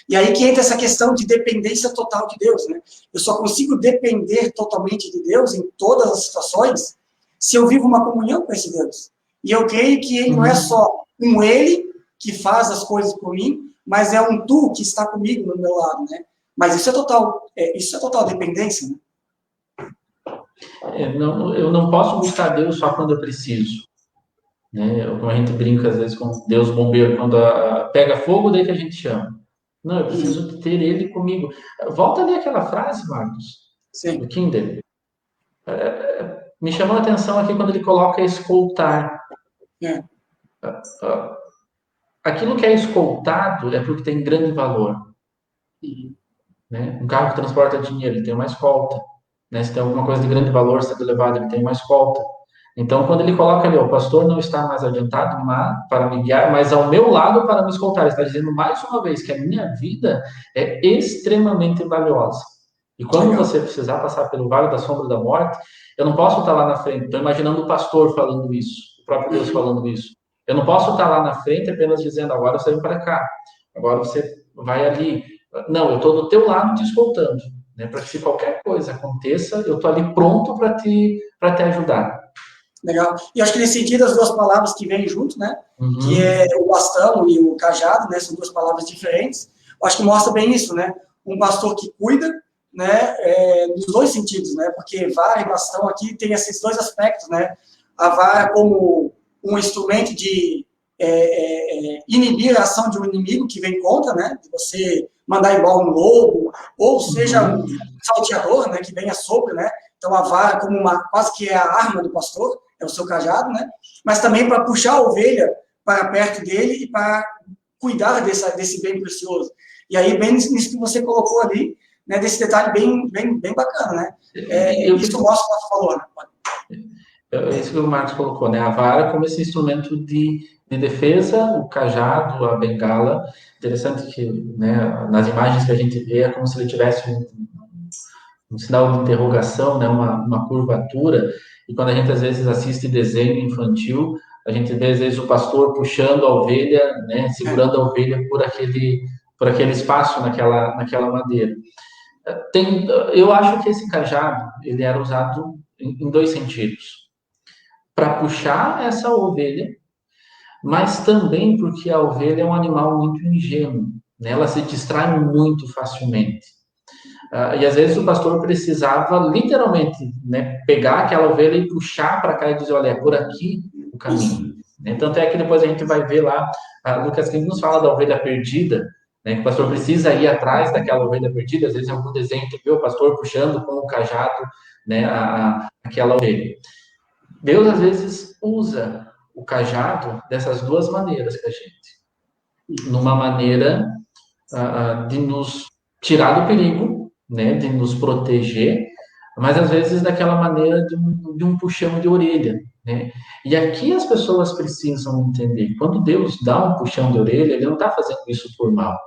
E aí que entra essa questão de dependência total de Deus, né? Eu só consigo depender totalmente de Deus em todas as situações se eu vivo uma comunhão com esse Deus. E eu creio que Ele não é só um Ele que faz as coisas por mim, mas é um tu que está comigo no meu lado, né? Mas isso é total dependência, né? Eu não posso buscar Deus só quando eu preciso. Né? Como a gente brinca às vezes com Deus bombeiro, quando pega fogo, daí que a gente chama. Não, eu preciso ter Ele comigo. Volta ali aquela frase, Marcos, do Kinder. Me chamou a atenção aqui quando ele coloca escoltar. Aquilo que é escoltado é porque tem grande valor. Né? Um carro que transporta dinheiro, ele tem uma escolta. Né? Se tem alguma coisa de grande valor sendo levado, ele tem uma escolta. Então, quando ele coloca ali, o pastor não está mais adiantado para me guiar, mas ao meu lado para me escoltar. Ele está dizendo mais uma vez que a minha vida é extremamente valiosa. E quando Legal. você precisar passar pelo vale da sombra da morte, eu não posso estar lá na frente. Estou imaginando o pastor falando isso, o próprio Deus falando isso. Eu não posso estar lá na frente apenas dizendo, agora você vem para cá, agora você vai ali. Não, eu estou do teu lado te escoltando, né? Para que se qualquer coisa aconteça, eu estou ali pronto para te ajudar. Legal. E acho que nesse sentido, as duas palavras que vêm junto, né? Que Uhum. é o bastão e o cajado, né? São duas palavras diferentes. Eu acho que mostra bem isso, né? Um pastor que cuida, né? Nos dois sentidos, né? Porque vara e bastão aqui tem esses dois aspectos, né? A vara como um instrumento de inibir a ação de um inimigo que vem contra, né? De você mandar embora um lobo, ou seja, um salteador, né? Que venha sobre, né? Então a vara como quase que é a arma do pastor, é o seu cajado, né? Mas também para puxar a ovelha para perto dele e para cuidar desse bem precioso. E aí, bem nisso que você colocou ali, né, desse detalhe bem bacana, né? Isso mostra o que você falou, né? É isso que o Marcos colocou, né? A vara como esse instrumento de defesa, o cajado, a bengala. Interessante que, né, nas imagens que a gente vê, é como se ele tivesse um sinal de interrogação, né, uma curvatura. E quando a gente, às vezes, assiste desenho infantil, a gente vê, às vezes, o pastor puxando a ovelha, né, segurando a ovelha por aquele espaço naquela madeira. Eu acho que esse cajado, ele era usado em dois sentidos. Para puxar essa ovelha, mas também porque a ovelha é um animal muito ingênuo, né? Ela se distrai muito facilmente. E às vezes o pastor precisava literalmente, né, pegar aquela ovelha e puxar para cá e dizer, olha, é por aqui o caminho. Né? Tanto é que depois a gente vai ver lá, Lucas 15 nos fala da ovelha perdida, né, que o pastor precisa ir atrás daquela ovelha perdida, às vezes em algum desenho que vê o pastor puxando com o cajado, né, aquela ovelha. Deus às vezes usa o cajado dessas duas maneiras com a gente. Numa maneira de nos tirar do perigo, né, de nos proteger, mas às vezes daquela maneira de um puxão de orelha, né? E aqui as pessoas precisam entender, quando Deus dá um puxão de orelha, Ele não está fazendo isso por mal,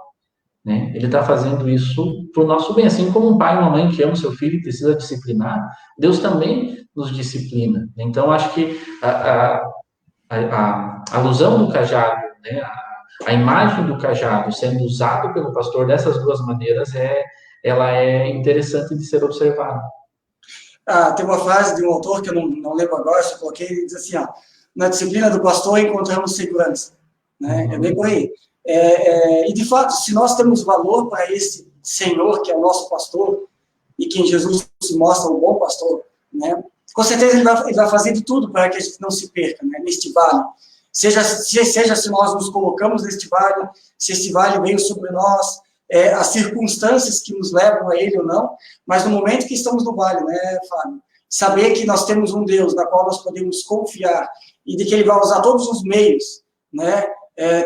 né? Ele está fazendo isso para o nosso bem, assim como um pai e uma mãe que ama seu filho e precisa disciplinar, Deus também nos disciplina. Então acho que a alusão do cajado, né, a imagem do cajado sendo usado pelo pastor dessas duas maneiras ela é interessante de ser observada. Tem uma frase de um autor que eu não lembro agora, só coloquei, ele diz assim, na disciplina do pastor encontramos segurança. Né? É bem por aí. E, de fato, se nós temos valor para esse Senhor, que é o nosso pastor, e que em Jesus se mostra um bom pastor, né? Com certeza ele vai fazer de tudo para que a gente não se perca, né, neste vale. Seja se nós nos colocamos neste vale, se este vale veio sobre nós, as circunstâncias que nos levam a ele ou não, mas no momento que estamos no vale, né, Fábio? Saber que nós temos um Deus na qual nós podemos confiar e de que ele vai usar todos os meios, né?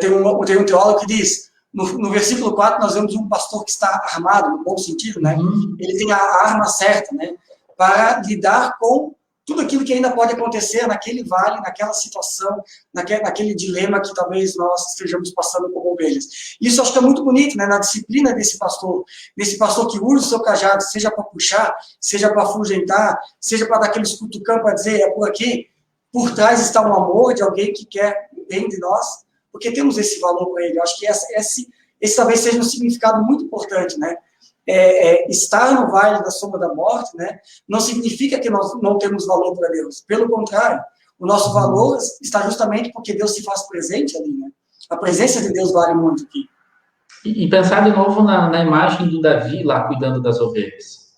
Tem um teólogo que diz, no versículo 4, nós vemos um pastor que está armado, no bom sentido, né? Ele tem a arma certa, né? Para lidar com tudo aquilo que ainda pode acontecer naquele vale, naquela situação, naquele dilema que talvez nós estejamos passando como ovelhas. Isso eu acho que é muito bonito, né? Na disciplina desse pastor que usa o seu cajado, seja para puxar, seja para afugentar, seja para dar aqueles cutucão para dizer, é por aqui, por trás está um amor de alguém que quer o bem de nós, porque temos esse valor para ele. Eu acho que esse talvez seja um significado muito importante, né? Estar no vale da sombra da morte, né, não significa que nós não temos valor para Deus. Pelo contrário, o nosso valor está justamente porque Deus se faz presente ali, né? A presença de Deus vale muito aqui. E pensar de novo na imagem do Davi lá cuidando das ovelhas.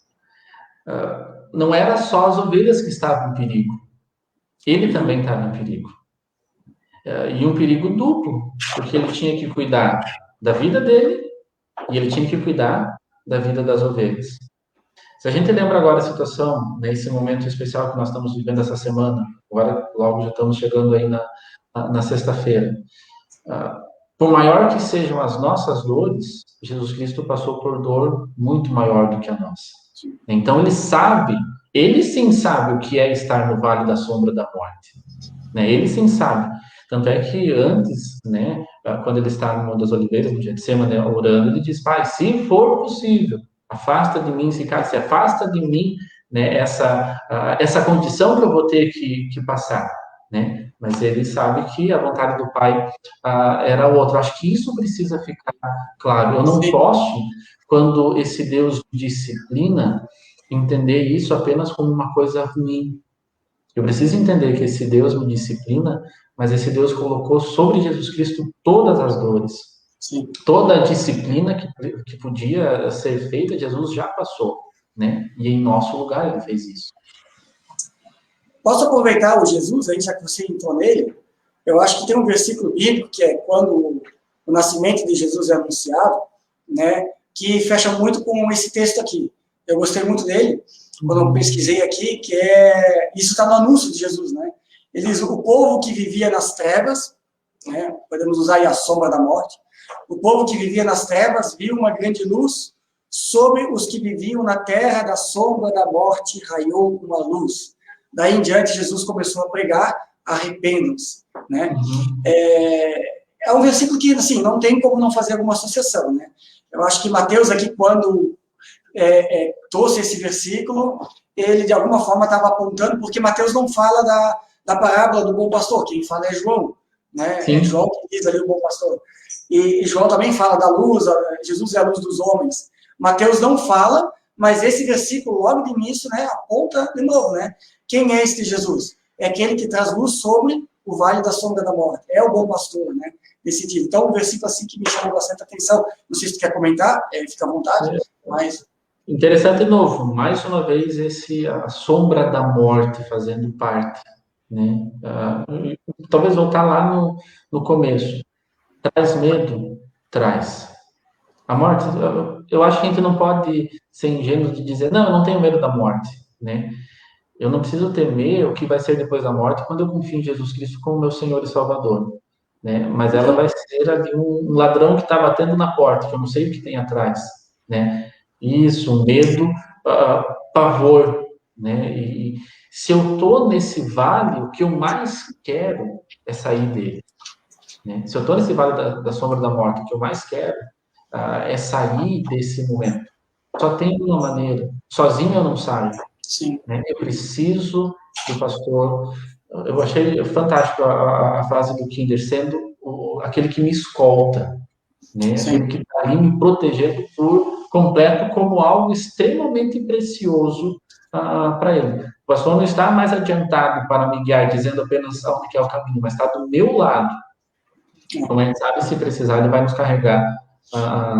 Não era só as ovelhas que estavam em perigo. Ele também estava em perigo. E um perigo duplo, porque ele tinha que cuidar da vida dele e ele tinha que cuidar da vida das ovelhas. Se a gente lembra agora a situação, nesse momento especial que nós estamos vivendo essa semana, agora logo já estamos chegando aí na sexta-feira, por maior que sejam as nossas dores, Jesus Cristo passou por dor muito maior do que a nossa. Então ele sabe ele sim sabe o que é estar no vale da sombra da morte, né? Ele sim sabe. Tanto é que antes, né, quando ele está no Monte das Oliveiras, no Getsemane, né, orando, ele diz: Pai, se for possível, afasta de mim esse cálice, afasta de mim, né, essa condição que eu vou ter que passar, né? Mas ele sabe que a vontade do Pai era outra. Acho que isso precisa ficar claro. Eu não Sim. posso, quando esse Deus disciplina, entender isso apenas como uma coisa ruim. Eu preciso entender que esse Deus me disciplina, mas esse Deus colocou sobre Jesus Cristo todas as dores. Sim. Toda a disciplina que podia ser feita, Jesus já passou, né? E em nosso lugar ele fez isso. Posso aproveitar o Jesus, aí, já que você entrou nele? Eu acho que tem um versículo bíblico, que é quando o nascimento de Jesus é anunciado, né, que fecha muito com esse texto aqui. Eu gostei muito dele, quando eu pesquisei aqui, que isso está no anúncio de Jesus, né? Ele diz: o povo que vivia nas trevas, né, podemos usar aí a sombra da morte, o povo que vivia nas trevas viu uma grande luz, sobre os que viviam na terra da sombra da morte raiou uma luz. Daí em diante, Jesus começou a pregar: arrependam-se, né? É um versículo que, assim, não tem como não fazer alguma associação, né? Eu acho que Mateus aqui, quando trouxe esse versículo, ele de alguma forma estava apontando, porque Mateus não fala da parábola do bom pastor, quem fala é João, né? Sim. É João que diz ali o bom pastor. E João também fala da luz, Jesus é a luz dos homens. Mateus não fala, mas esse versículo, logo de início, né, aponta de novo, né? Quem é este Jesus? É aquele que traz luz sobre o vale da sombra da morte. É o bom pastor, né? Nesse sentido. Então, um versículo assim que me chamou bastante atenção. Não sei se tu quer comentar, fica à vontade, mas... Interessante de novo, mais uma vez, a sombra da morte fazendo parte, né? Talvez voltar lá no começo. Traz medo? Traz. A morte, eu acho que a gente não pode ser ingênuo de dizer: não, eu não tenho medo da morte, né? Eu não preciso temer o que vai ser depois da morte quando eu confio em Jesus Cristo como meu Senhor e Salvador, né? Mas ela vai ser ali um ladrão que está batendo na porta, que eu não sei o que tem atrás, né? Isso, medo, pavor, né? E se eu estou nesse vale, o que eu mais quero é sair dele, né? Se eu estou nesse vale da sombra da morte, o que eu mais quero é sair desse momento. Só tem uma maneira. Sozinho eu não saio. Sim. Né? Eu preciso do pastor. Eu achei fantástico a frase do Kinder, sendo aquele que me escolta, né? Aquele que está ali me protegendo por completo como algo extremamente precioso para ele. O pastor não está mais adiantado para me guiar, dizendo apenas aonde que é o caminho, mas está do meu lado. Como a gente sabe, se precisar, ele vai nos carregar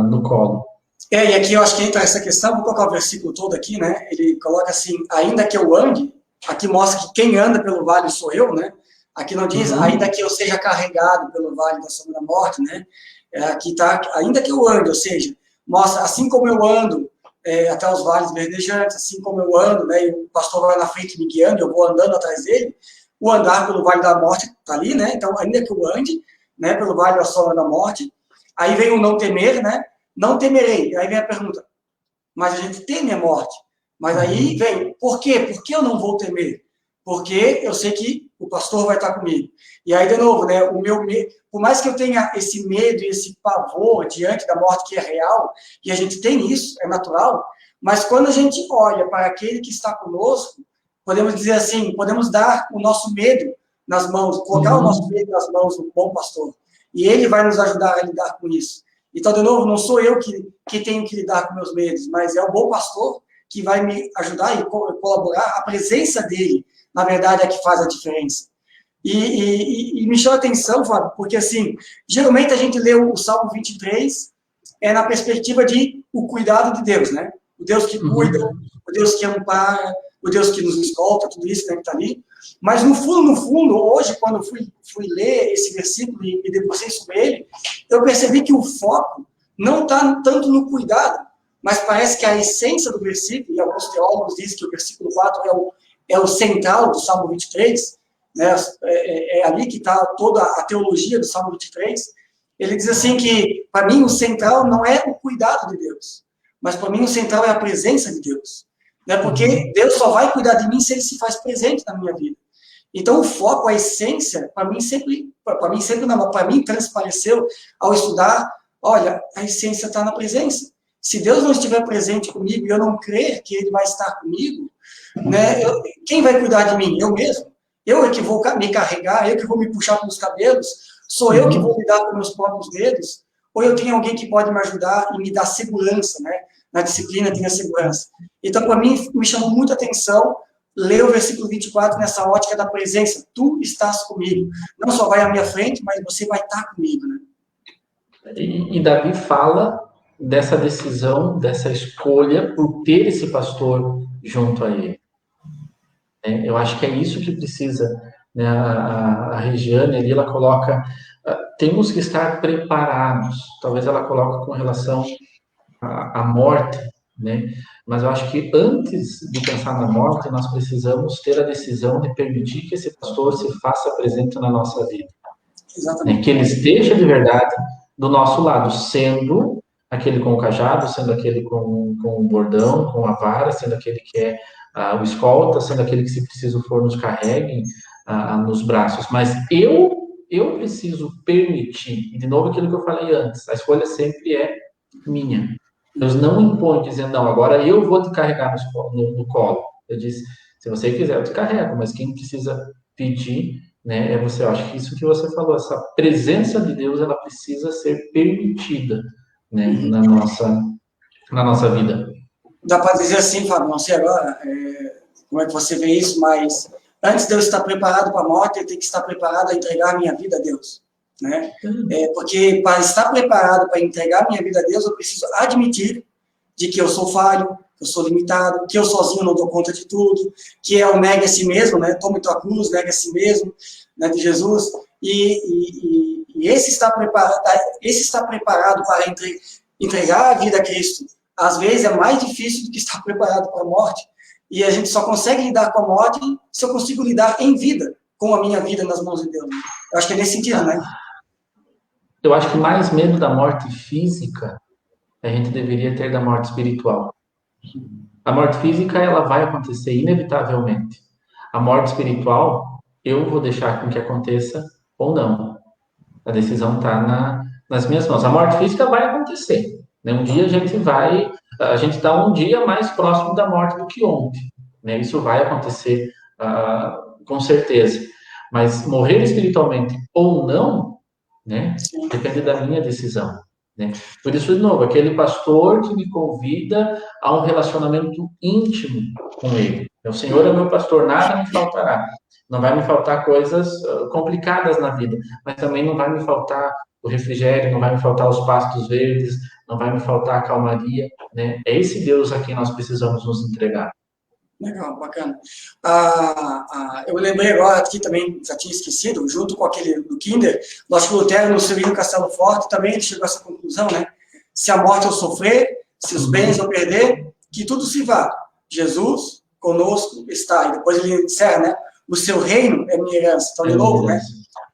no colo. E aqui eu acho que entra essa questão, vou colocar o versículo todo aqui, né? Ele coloca assim: ainda que eu ande, aqui mostra que quem anda pelo vale sou eu, né? Aqui não diz, ainda que eu seja carregado pelo vale da sombra da morte, né? Aqui tá, ainda que eu ande, ou seja, mostra, assim como eu ando até os vales verdejantes, assim como eu ando, né? E o pastor vai na frente me guiando, eu vou andando atrás dele. O andar pelo vale da morte tá ali, né? Então, ainda que eu ande, né? Pelo vale da sombra da morte. Aí vem o não temer, né? Não temerei. Aí vem a pergunta: mas a gente teme a morte. Mas aí vem, por quê? Por que eu não vou temer? Porque eu sei que o pastor vai estar comigo. E aí, de novo, né, o meu medo, por mais que eu tenha esse medo e esse pavor diante da morte que é real, e a gente tem isso, é natural, mas quando a gente olha para aquele que está conosco, podemos dizer assim, podemos dar o nosso medo nas mãos, colocar o nosso medo nas mãos do bom pastor. E ele vai nos ajudar a lidar com isso. Então, de novo, não sou eu que tenho que lidar com meus medos, mas é o bom pastor que vai me ajudar e colaborar. A presença dele, na verdade, é que faz a diferença. E me chama a atenção, Fábio, porque, assim, geralmente a gente lê o Salmo 23 na perspectiva de o cuidado de Deus, né? O Deus que cuida, o Deus que ampara, o Deus que nos escolta, tudo isso que está ali. Mas, no fundo, hoje, quando eu fui ler esse versículo e me debrucei sobre ele, eu percebi que o foco não está tanto no cuidado, mas parece que a essência do versículo, e alguns teólogos dizem que o versículo 4 é o central do Salmo 23, né? É ali que está toda a teologia do Salmo 23. Ele diz assim que, para mim, o central não é o cuidado de Deus, mas para mim o central é a presença de Deus. Né? Porque Deus só vai cuidar de mim se Ele se faz presente na minha vida. Então, o foco, a essência, para mim transpareceu ao estudar, olha, a essência está na presença. Se Deus não estiver presente comigo e eu não crer que Ele vai estar comigo, né, quem vai cuidar de mim? Eu mesmo. Eu é que vou me carregar, eu que vou me puxar pelos cabelos, sou eu que vou lidar com meus próprios dedos, ou eu tenho alguém que pode me ajudar e me dar segurança, né? Na disciplina tem a segurança. Então, para mim, me chamou muita atenção ler o versículo 24 nessa ótica da presença. Tu estás comigo. Não só vai à minha frente, mas você vai estar comigo, né? E Davi fala dessa decisão, dessa escolha por ter esse pastor junto a ele. Eu acho que é isso que precisa, né? A Regiane ali, ela coloca, temos que estar preparados. Talvez ela coloque com relação à morte, né? Mas eu acho que antes de pensar na morte, nós precisamos ter a decisão de permitir que esse pastor se faça presente na nossa vida. Exatamente. Que ele esteja de verdade do nosso lado, sendo aquele com o cajado, sendo aquele com o bordão, com a vara, sendo aquele que é o escolta, sendo aquele que, se preciso for, nos carregue nos braços. Mas eu preciso permitir, e de novo aquilo que eu falei antes, a escolha sempre é minha. Deus não impõe dizendo, não, agora eu vou te carregar no colo. Eu disse, se você quiser, eu te carrego, mas quem precisa pedir, né, é você. Eu acho que isso que você falou, essa presença de Deus, ela precisa ser permitida, né, na nossa vida. Dá para dizer assim, Fábio, não sei agora como é que você vê isso, mas antes de eu estar preparado para a morte, eu tenho que estar preparado a entregar a minha vida a Deus. Né? Porque para estar preparado para entregar minha vida a Deus, eu preciso admitir de que eu sou falho, que eu sou limitado, que eu sozinho não dou conta de tudo, que é o nega a si mesmo, né? Tome tua cruz, nega a si mesmo, né? De Jesus. E esse está preparado para entregar a vida a Cristo, às vezes é mais difícil do que estar preparado para a morte. E a gente só consegue lidar com a morte se eu consigo lidar em vida, com a minha vida nas mãos de Deus. Eu acho que é nesse sentido, né? Eu acho que mais medo da morte física a gente deveria ter da morte espiritual. A morte física, ela vai acontecer inevitavelmente. A morte espiritual, eu vou deixar com que aconteça ou não. A decisão está nas minhas mãos. A morte física vai acontecer. Né? Um dia a gente está um dia mais próximo da morte do que ontem. Né? Isso vai acontecer com certeza. Mas morrer espiritualmente ou não, né? Depende da minha decisão. Né? Por isso, de novo, aquele pastor que me convida a um relacionamento íntimo com ele. O Senhor é meu pastor, nada me faltará. Não vai me faltar coisas complicadas na vida, mas também não vai me faltar o refrigério, não vai me faltar os pastos verdes, não vai me faltar a calmaria. Né? É esse Deus a quem nós precisamos nos entregar. Legal, bacana. Eu lembrei agora que também já tinha esquecido, junto com aquele do Kinder, nós que Lutero, no seu livro Castelo Forte, também ele chegou a essa conclusão, né? Se a morte eu sofrer, se os bens eu perder, que tudo se vá. Jesus conosco está. E depois ele encerra, né? O seu reino é minha herança. Então, de novo, né?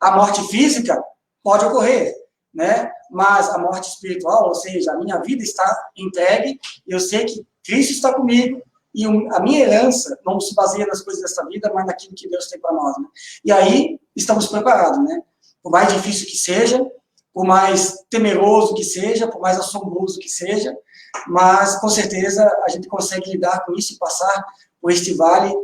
A morte física pode ocorrer, né? Mas a morte espiritual, ou seja, a minha vida está entregue, e eu sei que Cristo está comigo, e a minha herança não se baseia nas coisas dessa vida, mas naquilo que Deus tem para nós. Né? E aí, estamos preparados, né? Por mais difícil que seja, por mais temeroso que seja, por mais assombroso que seja, mas, com certeza, a gente consegue lidar com isso e passar por este vale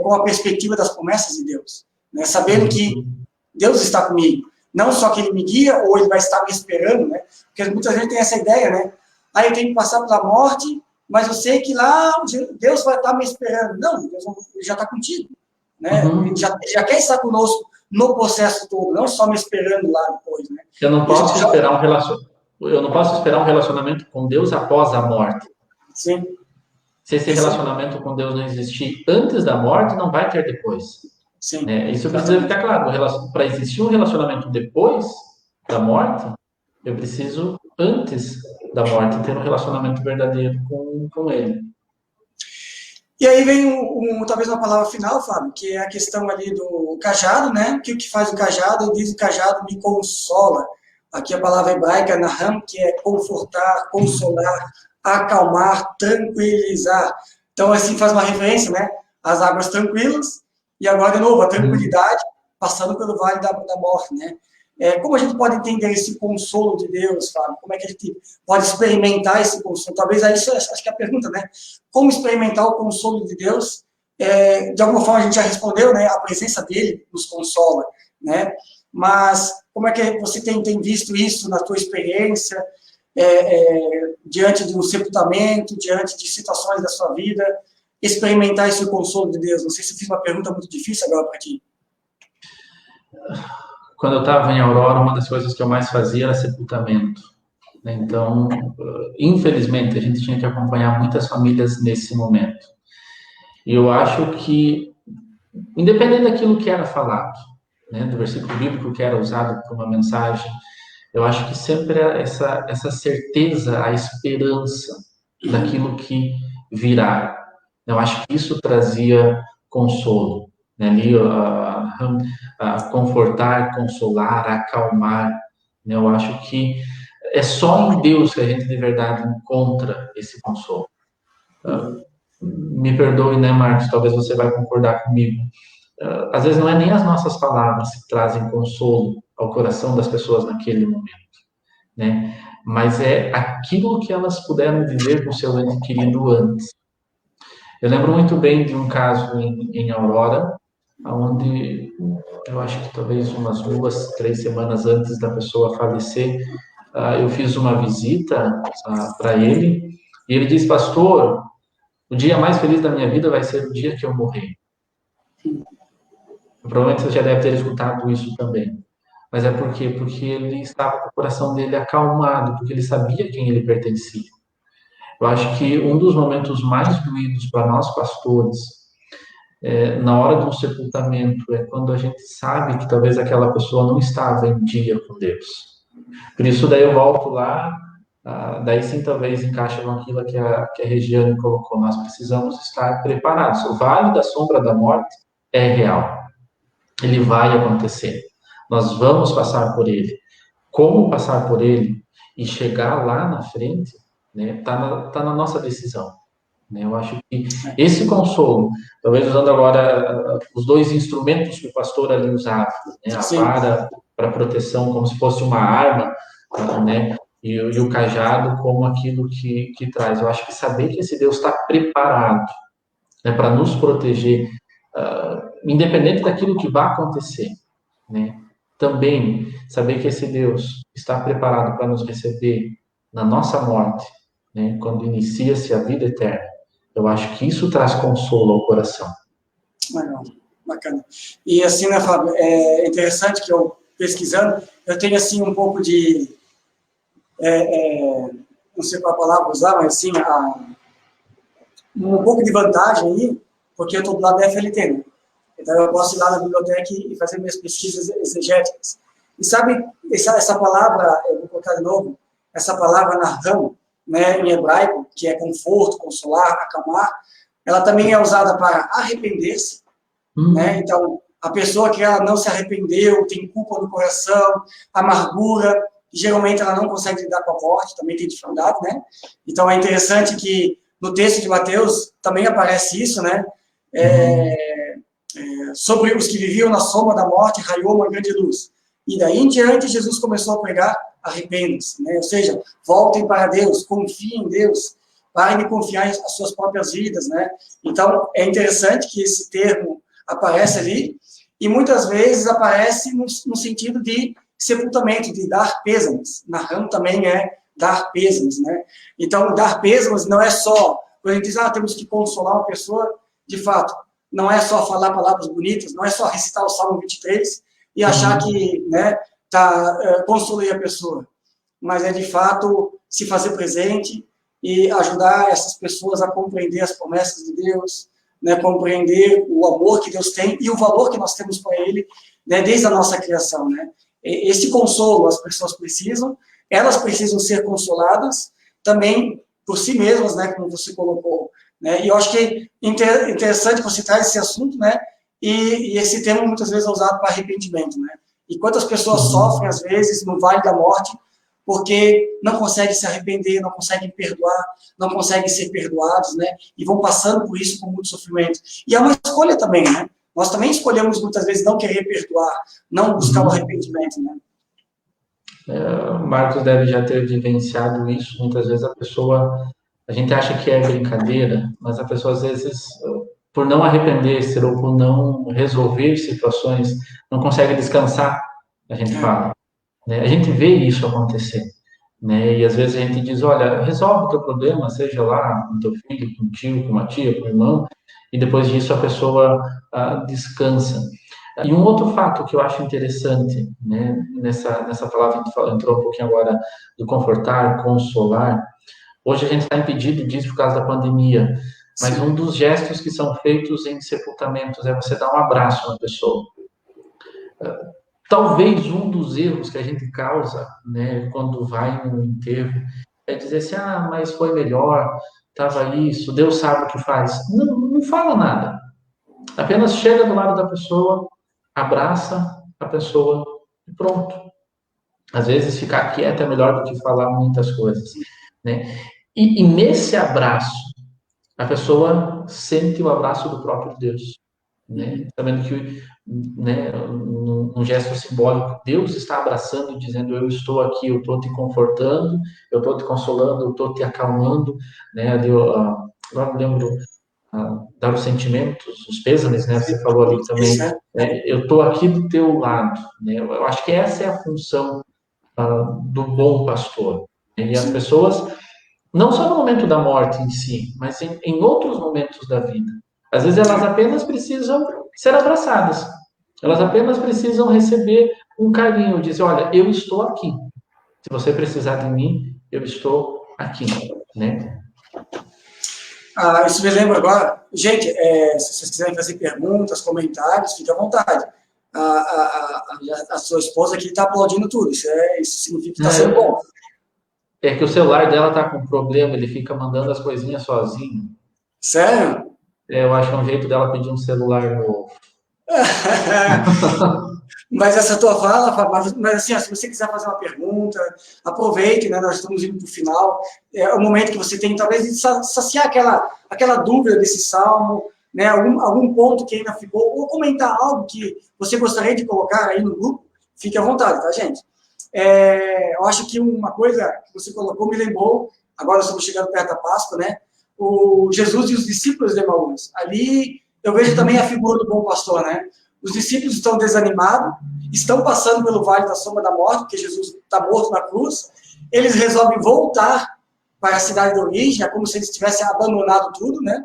com a perspectiva das promessas de Deus. Né? Sabendo que Deus está comigo. Não só que Ele me guia, ou Ele vai estar me esperando, né? Porque muita gente tem essa ideia, né? Aí eu tenho que passar pela morte, mas eu sei que lá Deus vai estar me esperando. Não, Deus já está contigo. Né? Ele já quer estar conosco no processo todo, não só me esperando lá depois. Né? Eu não posso esperar um relacionamento com Deus após a morte. Sim. Se esse relacionamento com Deus não existir antes da morte, não vai ter depois. Sim. Isso precisa ficar claro. Para existir um relacionamento depois da morte, eu preciso, antes da morte, ter um relacionamento verdadeiro com Ele. E aí vem talvez uma palavra final, Fábio, que é a questão ali do cajado, né? Que o que faz o cajado? Diz o cajado me consola. Aqui a palavra hebraica, naham, que é confortar, consolar, acalmar, tranquilizar. Então, assim, faz uma referência, né? Às águas tranquilas, e agora, de novo, a tranquilidade passando pelo vale da morte, né? Como a gente pode entender esse consolo de Deus, Fábio? Como é que a gente pode experimentar esse consolo? Talvez isso, acho que é a pergunta, né? Como experimentar o consolo de Deus? De alguma forma a gente já respondeu, né? A presença dele nos consola, né? Mas como é que você tem visto isso na tua experiência, diante de um sepultamento, diante de situações da sua vida, experimentar esse consolo de Deus? Não sei se eu fiz uma pergunta muito difícil agora para ti. Quando eu estava em Aurora, uma das coisas que eu mais fazia era sepultamento. Então, infelizmente, a gente tinha que acompanhar muitas famílias nesse momento. E eu acho que, independente daquilo que era falado, né, do versículo bíblico que era usado para uma mensagem, eu acho que sempre essa certeza, a esperança daquilo que virá. Eu acho que isso trazia consolo, né? Ali, confortar, consolar, acalmar, né? Eu acho que é só em Deus que a gente de verdade encontra esse consolo. Me perdoe, né, Marcos? Talvez você vai concordar comigo. Às vezes não é nem as nossas palavras que trazem consolo ao coração das pessoas naquele momento, né? Mas é aquilo que elas puderam viver com seu ente querido antes. Eu lembro muito bem de um caso em Aurora, onde eu acho que talvez umas 2, 3 semanas antes da pessoa falecer, eu fiz uma visita para ele, e ele disse: pastor, o dia mais feliz da minha vida vai ser o dia que eu morrer. Provavelmente você já deve ter escutado isso também. Mas é por quê? Porque ele estava com o coração dele acalmado, porque ele sabia a quem ele pertencia. Eu acho que um dos momentos mais doídos para nós pastores, na hora do sepultamento, é quando a gente sabe que talvez aquela pessoa não estava em dia com Deus. Por isso, daí eu volto lá, daí sim talvez encaixa com aquilo que a Regiane colocou. Nós precisamos estar preparados. O vale da sombra da morte é real. Ele vai acontecer. Nós vamos passar por ele. Como passar por ele e chegar lá na frente, né, tá na nossa decisão. Né? Eu acho que esse consolo, talvez usando agora os dois instrumentos que o pastor ali usava, né, a vara para proteção como se fosse uma arma, né, e o cajado como aquilo que traz. Eu acho que saber que esse Deus está preparado, né, para nos proteger, independente daquilo que vai acontecer, né? Também saber que esse Deus está preparado para nos receber na nossa morte, né? Quando inicia-se a vida eterna. Eu acho que isso traz consolo ao coração. Legal, bacana. E assim, né, Fábio, é interessante que eu, pesquisando, eu tenho assim um pouco de, não sei qual a palavra usar, mas assim, um pouco de vantagem aí, porque eu estou do lado da FLT, né? Então, eu posso ir lá na biblioteca e fazer minhas pesquisas exegéticas. E sabe, essa palavra, eu vou colocar de novo, essa palavra narram, né, em hebraico, que é conforto, consolar, acalmar, ela também é usada para arrepender-se, né? Então, a pessoa que ela não se arrependeu, tem culpa no coração, amargura, geralmente ela não consegue lidar com a morte, também tem dificuldade, né? Então, é interessante que no texto de Mateus também aparece isso, né? Sobre os que viviam na sombra da morte, raiou uma grande luz. E daí em diante, Jesus começou a pregar: arrependam-se, né? Ou seja, voltem para Deus, confiem em Deus, parem de confiar em as suas próprias vidas, né? Então, é interessante que esse termo aparece ali, e muitas vezes aparece no sentido de sepultamento, de dar pêsames. Narram também é dar pêsames, né? Então, dar pêsames não é só, quando a gente diz, temos que consolar uma pessoa, de fato, não é só falar palavras bonitas, não é só recitar o Salmo 23 e achar que, né, consolei a pessoa, mas é de fato se fazer presente e ajudar essas pessoas a compreender as promessas de Deus, né, compreender o amor que Deus tem e o valor que nós temos para Ele, né, desde a nossa criação, né? Esse consolo as pessoas precisam, elas precisam ser consoladas também por si mesmas, né, como você colocou. Né? E eu acho que é interessante você traz esse assunto, né? E esse termo muitas vezes é usado para arrependimento, né? E quantas pessoas sofrem, às vezes, no vale da morte, porque não conseguem se arrepender, não conseguem perdoar, não conseguem ser perdoados, né? E vão passando por isso com muito sofrimento. E é uma escolha também, né? Nós também escolhemos muitas vezes não querer perdoar, não buscar o arrependimento, né? O Marcos deve já ter vivenciado isso. Muitas vezes a gente acha que é brincadeira, mas a pessoa às vezes, por não arrepender-se ou por não resolver situações, não consegue descansar, a gente fala. Né? A gente vê isso acontecer. Né? E às vezes a gente diz, olha, resolve o teu problema, seja lá com teu filho, com o tio, com uma tia, com o irmão, e depois disso a pessoa descansa. E um outro fato que eu acho interessante, né, nessa palavra que entrou um pouquinho agora, do confortar, consolar. Hoje a gente está impedido disso por causa da pandemia, mas um dos gestos que são feitos em sepultamentos é você dar um abraço na pessoa. Talvez um dos erros que a gente causa, né, quando vai no enterro, é dizer assim, mas foi melhor, estava isso, Deus sabe o que faz. Não fala nada. Apenas chega do lado da pessoa, abraça a pessoa e pronto. Às vezes ficar quieto é melhor do que falar muitas coisas, né? E nesse abraço, a pessoa sente o abraço do próprio Deus, né? Sabendo que, né, num gesto simbólico, Deus está abraçando, dizendo, eu estou aqui, eu estou te confortando, eu estou te consolando, eu estou te acalmando, né? Agora não lembro, dar os sentimentos, os pêsames, né? Você falou ali também, eu estou aqui do teu lado, né? Eu acho que essa é a função do bom pastor. E as pessoas, não só no momento da morte em si, mas em outros momentos da vida. Às vezes elas apenas precisam ser abraçadas. Elas apenas precisam receber um carinho, dizer, olha, eu estou aqui. Se você precisar de mim, eu estou aqui, né? Isso me lembra agora. Gente, se vocês quiserem fazer perguntas, comentários, fique à vontade. A sua esposa aqui está aplaudindo tudo. Isso significa que está sendo bom. É que o celular dela está com problema, ele fica mandando as coisinhas sozinho. Sério? Eu acho que é um jeito dela pedir um celular novo. Mas essa tua fala, mas assim, se você quiser fazer uma pergunta, aproveite, né? Nós estamos indo para o final. É o momento que você tem, talvez, de saciar aquela dúvida desse salmo, né? Algum ponto que ainda ficou, ou comentar algo que você gostaria de colocar aí no grupo, fique à vontade, tá, gente? Eu acho que uma coisa que você colocou me lembrou, agora estamos chegando perto da Páscoa, né? O Jesus e os discípulos de Emaús. Ali eu vejo também a figura do bom pastor, né? Os discípulos estão desanimados, estão passando pelo vale da sombra da morte, porque Jesus está morto na cruz. Eles resolvem voltar para a cidade de origem, é como se eles tivessem abandonado tudo, né?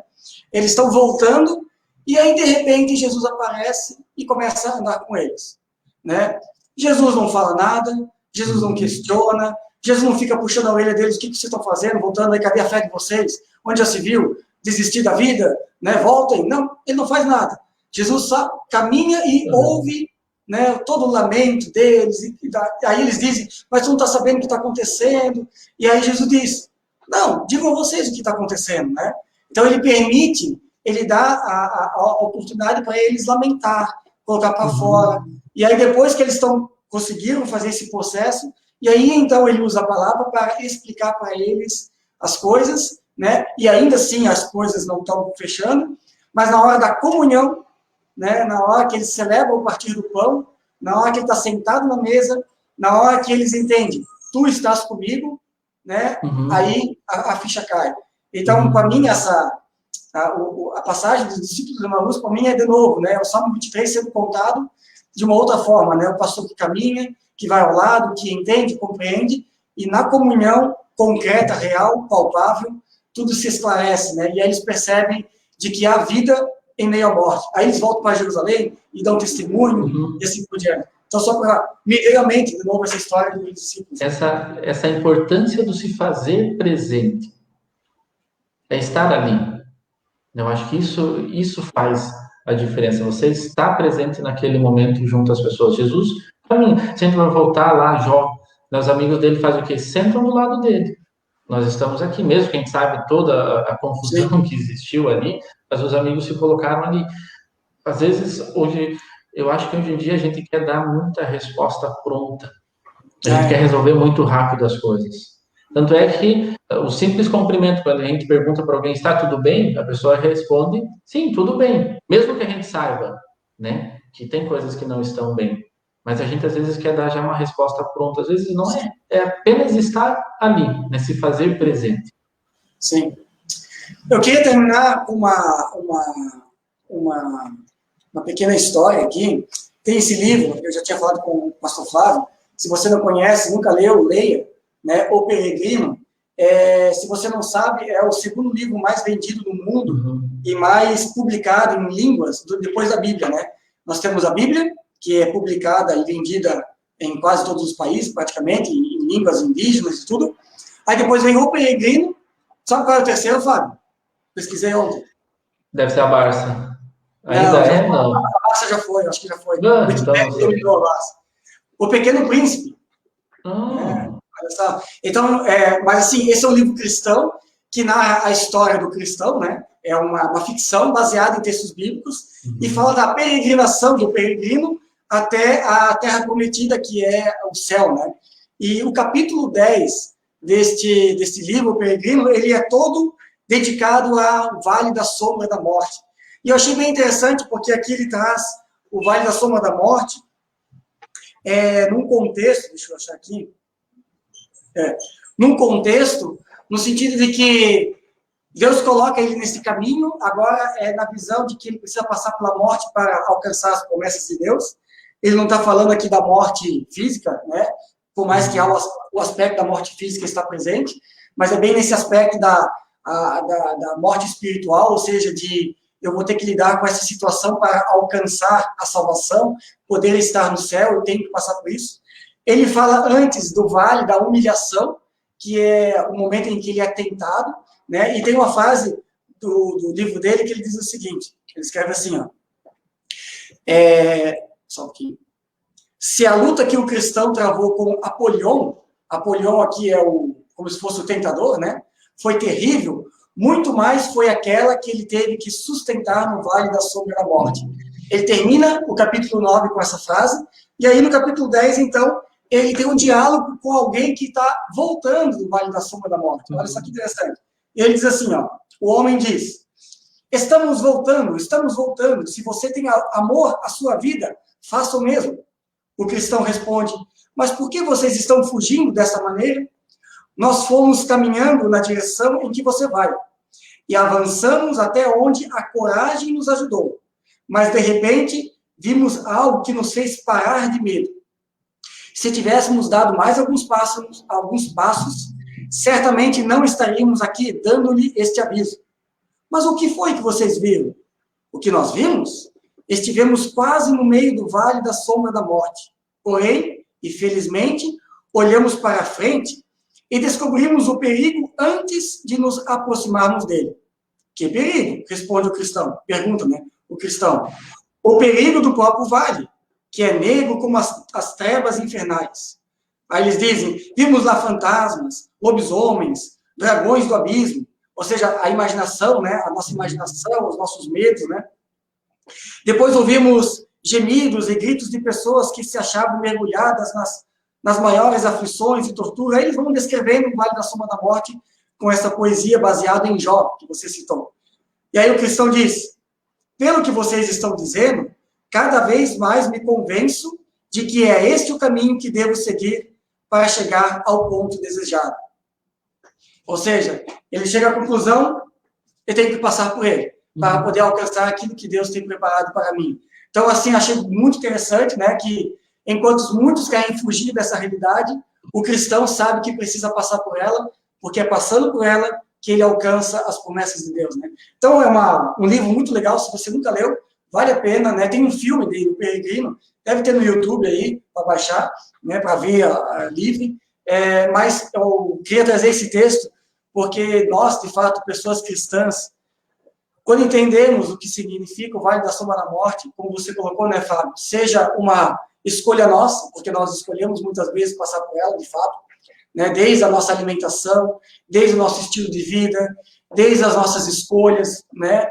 Eles estão voltando, e aí, de repente, Jesus aparece e começa a andar com eles, né? Jesus não fala nada, Jesus não questiona, Jesus não fica puxando a orelha deles, o que vocês estão fazendo, voltando aí, cadê a fé de vocês? Onde já se viu? Desistir da vida? Né? Voltem. Não, ele não faz nada. Jesus caminha e ouve, né, todo o lamento deles, aí eles dizem, mas tu não está sabendo o que está acontecendo? E aí Jesus diz, não, digam a vocês o que está acontecendo, né? Então ele permite, ele dá a oportunidade para eles lamentar, colocar para fora, e aí depois que eles conseguiram fazer esse processo, e aí então ele usa a palavra para explicar para eles as coisas, né? E ainda assim as coisas não estão fechando, mas na hora da comunhão, né, na hora que eles celebram o partir do pão, na hora que ele está sentado na mesa, na hora que eles entendem, tu estás comigo, né, aí a ficha cai. Então, para mim, a passagem dos discípulos de Emaús, para mim, é de novo, né, o Salmo 23 sendo contado de uma outra forma, né, o pastor que caminha, que vai ao lado, que entende, compreende, e na comunhão concreta, real, palpável, tudo se esclarece, né, e aí eles percebem de que há vida em meio à morte. Aí eles voltam para Jerusalém e dão testemunho, e assim por diante. Então, só para me veio à mente, de novo, essa história dos discípulos. Essa importância do se fazer presente, é estar ali. Eu acho que isso faz a diferença. Você está presente naquele momento junto às pessoas. Jesus, para mim, se a gente vai voltar lá, Jó, os amigos dele fazem o quê? Sentam do lado dele. Nós estamos aqui, mesmo que a gente sabe toda a confusão que existiu ali, mas os amigos se colocaram ali. Às vezes, eu acho que hoje em dia a gente quer dar muita resposta pronta. A gente quer resolver muito rápido as coisas. Tanto é que o simples cumprimento, quando a gente pergunta para alguém, está tudo bem? A pessoa responde, sim, tudo bem. Mesmo que a gente saiba, né, que tem coisas que não estão bem. Mas a gente, às vezes, quer dar já uma resposta pronta. Às vezes, não é. É apenas estar ali, né, se fazer presente. Sim. Eu queria terminar com uma pequena história aqui. Tem esse livro, eu já tinha falado com o pastor Flávio. Se você não conhece, nunca leu, leia, né? O Peregrino. Se você não sabe, é o segundo livro mais vendido do mundo e mais publicado em línguas depois da Bíblia, né? Nós temos a Bíblia, que é publicada e vendida em quase todos os países, praticamente, em línguas indígenas e tudo. Aí depois vem o Peregrino. Sabe qual é o terceiro, Fábio? Pesquisei ontem. Deve ser a Barça. Ainda não. A Barça já foi, acho que já foi. Não, então não sei. O Pequeno Príncipe. Então, mas assim, esse é um livro cristão que narra a história do cristão, né? É uma ficção baseada em textos bíblicos e fala da peregrinação do peregrino até a Terra Prometida, que é o céu, né? E o capítulo 10 deste livro, O Peregrino, ele é todo dedicado ao Vale da Sombra da Morte. E eu achei bem interessante, porque aqui ele traz o Vale da Sombra da Morte num contexto, deixa eu achar aqui, num contexto, no sentido de que Deus coloca ele nesse caminho, agora na visão de que ele precisa passar pela morte para alcançar as promessas de Deus. Ele não está falando aqui da morte física, né? Por mais que o aspecto da morte física está presente, mas é bem nesse aspecto da morte espiritual, ou seja, de eu vou ter que lidar com essa situação para alcançar a salvação, poder estar no céu, eu tenho que passar por isso. Ele fala antes do vale da humilhação, que é o momento em que ele é tentado, né? E tem uma frase do livro dele que ele diz o seguinte, ele escreve assim, ó, só um pouquinho. Se a luta que o cristão travou com Apolion aqui é como se fosse o tentador, né? Foi terrível, muito mais foi aquela que ele teve que sustentar no Vale da Sombra da Morte. Ele termina o capítulo 9 com essa frase, e aí no capítulo 10, então, ele tem um diálogo com alguém que está voltando do Vale da Sombra da Morte. Olha só que interessante. Ele diz assim, ó, o homem diz, estamos voltando, se você tem amor à sua vida, faça o mesmo. O cristão responde, mas por que vocês estão fugindo dessa maneira? Nós fomos caminhando na direção em que você vai, e avançamos até onde a coragem nos ajudou. Mas, de repente, vimos algo que nos fez parar de medo. Se tivéssemos dado mais alguns passos, certamente não estaríamos aqui dando-lhe este aviso. Mas o que foi que vocês viram? O que nós vimos? Estivemos quase no meio do vale da sombra da morte. Porém, e felizmente, olhamos para a frente e descobrimos o perigo antes de nos aproximarmos dele. Que perigo? Responde o cristão. Pergunta, né? O cristão. O perigo do próprio vale, que é negro como as trevas infernais. Aí eles dizem, vimos lá fantasmas, lobisomens, dragões do abismo, ou seja, a imaginação, né? A nossa imaginação, os nossos medos, né? Depois ouvimos gemidos e gritos de pessoas que se achavam mergulhadas nas maiores aflições e tortura. Aí eles vão descrevendo o Vale da Sombra da Morte com essa poesia baseada em Jó, que você citou. E aí o cristão diz, pelo que vocês estão dizendo, cada vez mais me convenço de que é este o caminho que devo seguir para chegar ao ponto desejado. Ou seja, ele chega à conclusão, eu tenho que passar por ele, para poder alcançar aquilo que Deus tem preparado para mim. Então, assim, achei muito interessante, né, que enquanto muitos querem fugir dessa realidade, o cristão sabe que precisa passar por ela, porque é passando por ela que ele alcança as promessas de Deus, né? Então, é um livro muito legal, se você nunca leu, vale a pena, né? Tem um filme dele, O Peregrino, deve ter no YouTube aí, para baixar, né, para ver livre, mas eu queria trazer esse texto, porque nós, de fato, pessoas cristãs, quando entendemos o que significa o Vale da Sombra da Morte, como você colocou, né, Fábio, seja uma escolha nossa, porque nós escolhemos muitas vezes passar por ela, de fato, né, desde a nossa alimentação, desde o nosso estilo de vida, desde as nossas escolhas, né,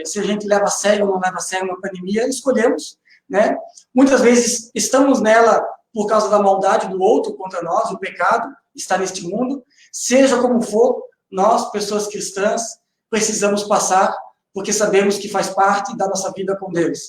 se a gente leva a sério ou não leva a sério uma pandemia, escolhemos, né, muitas vezes estamos nela por causa da maldade do outro contra nós, o pecado está neste mundo. Seja como for, nós, pessoas cristãs, precisamos passar, porque sabemos que faz parte da nossa vida com Deus.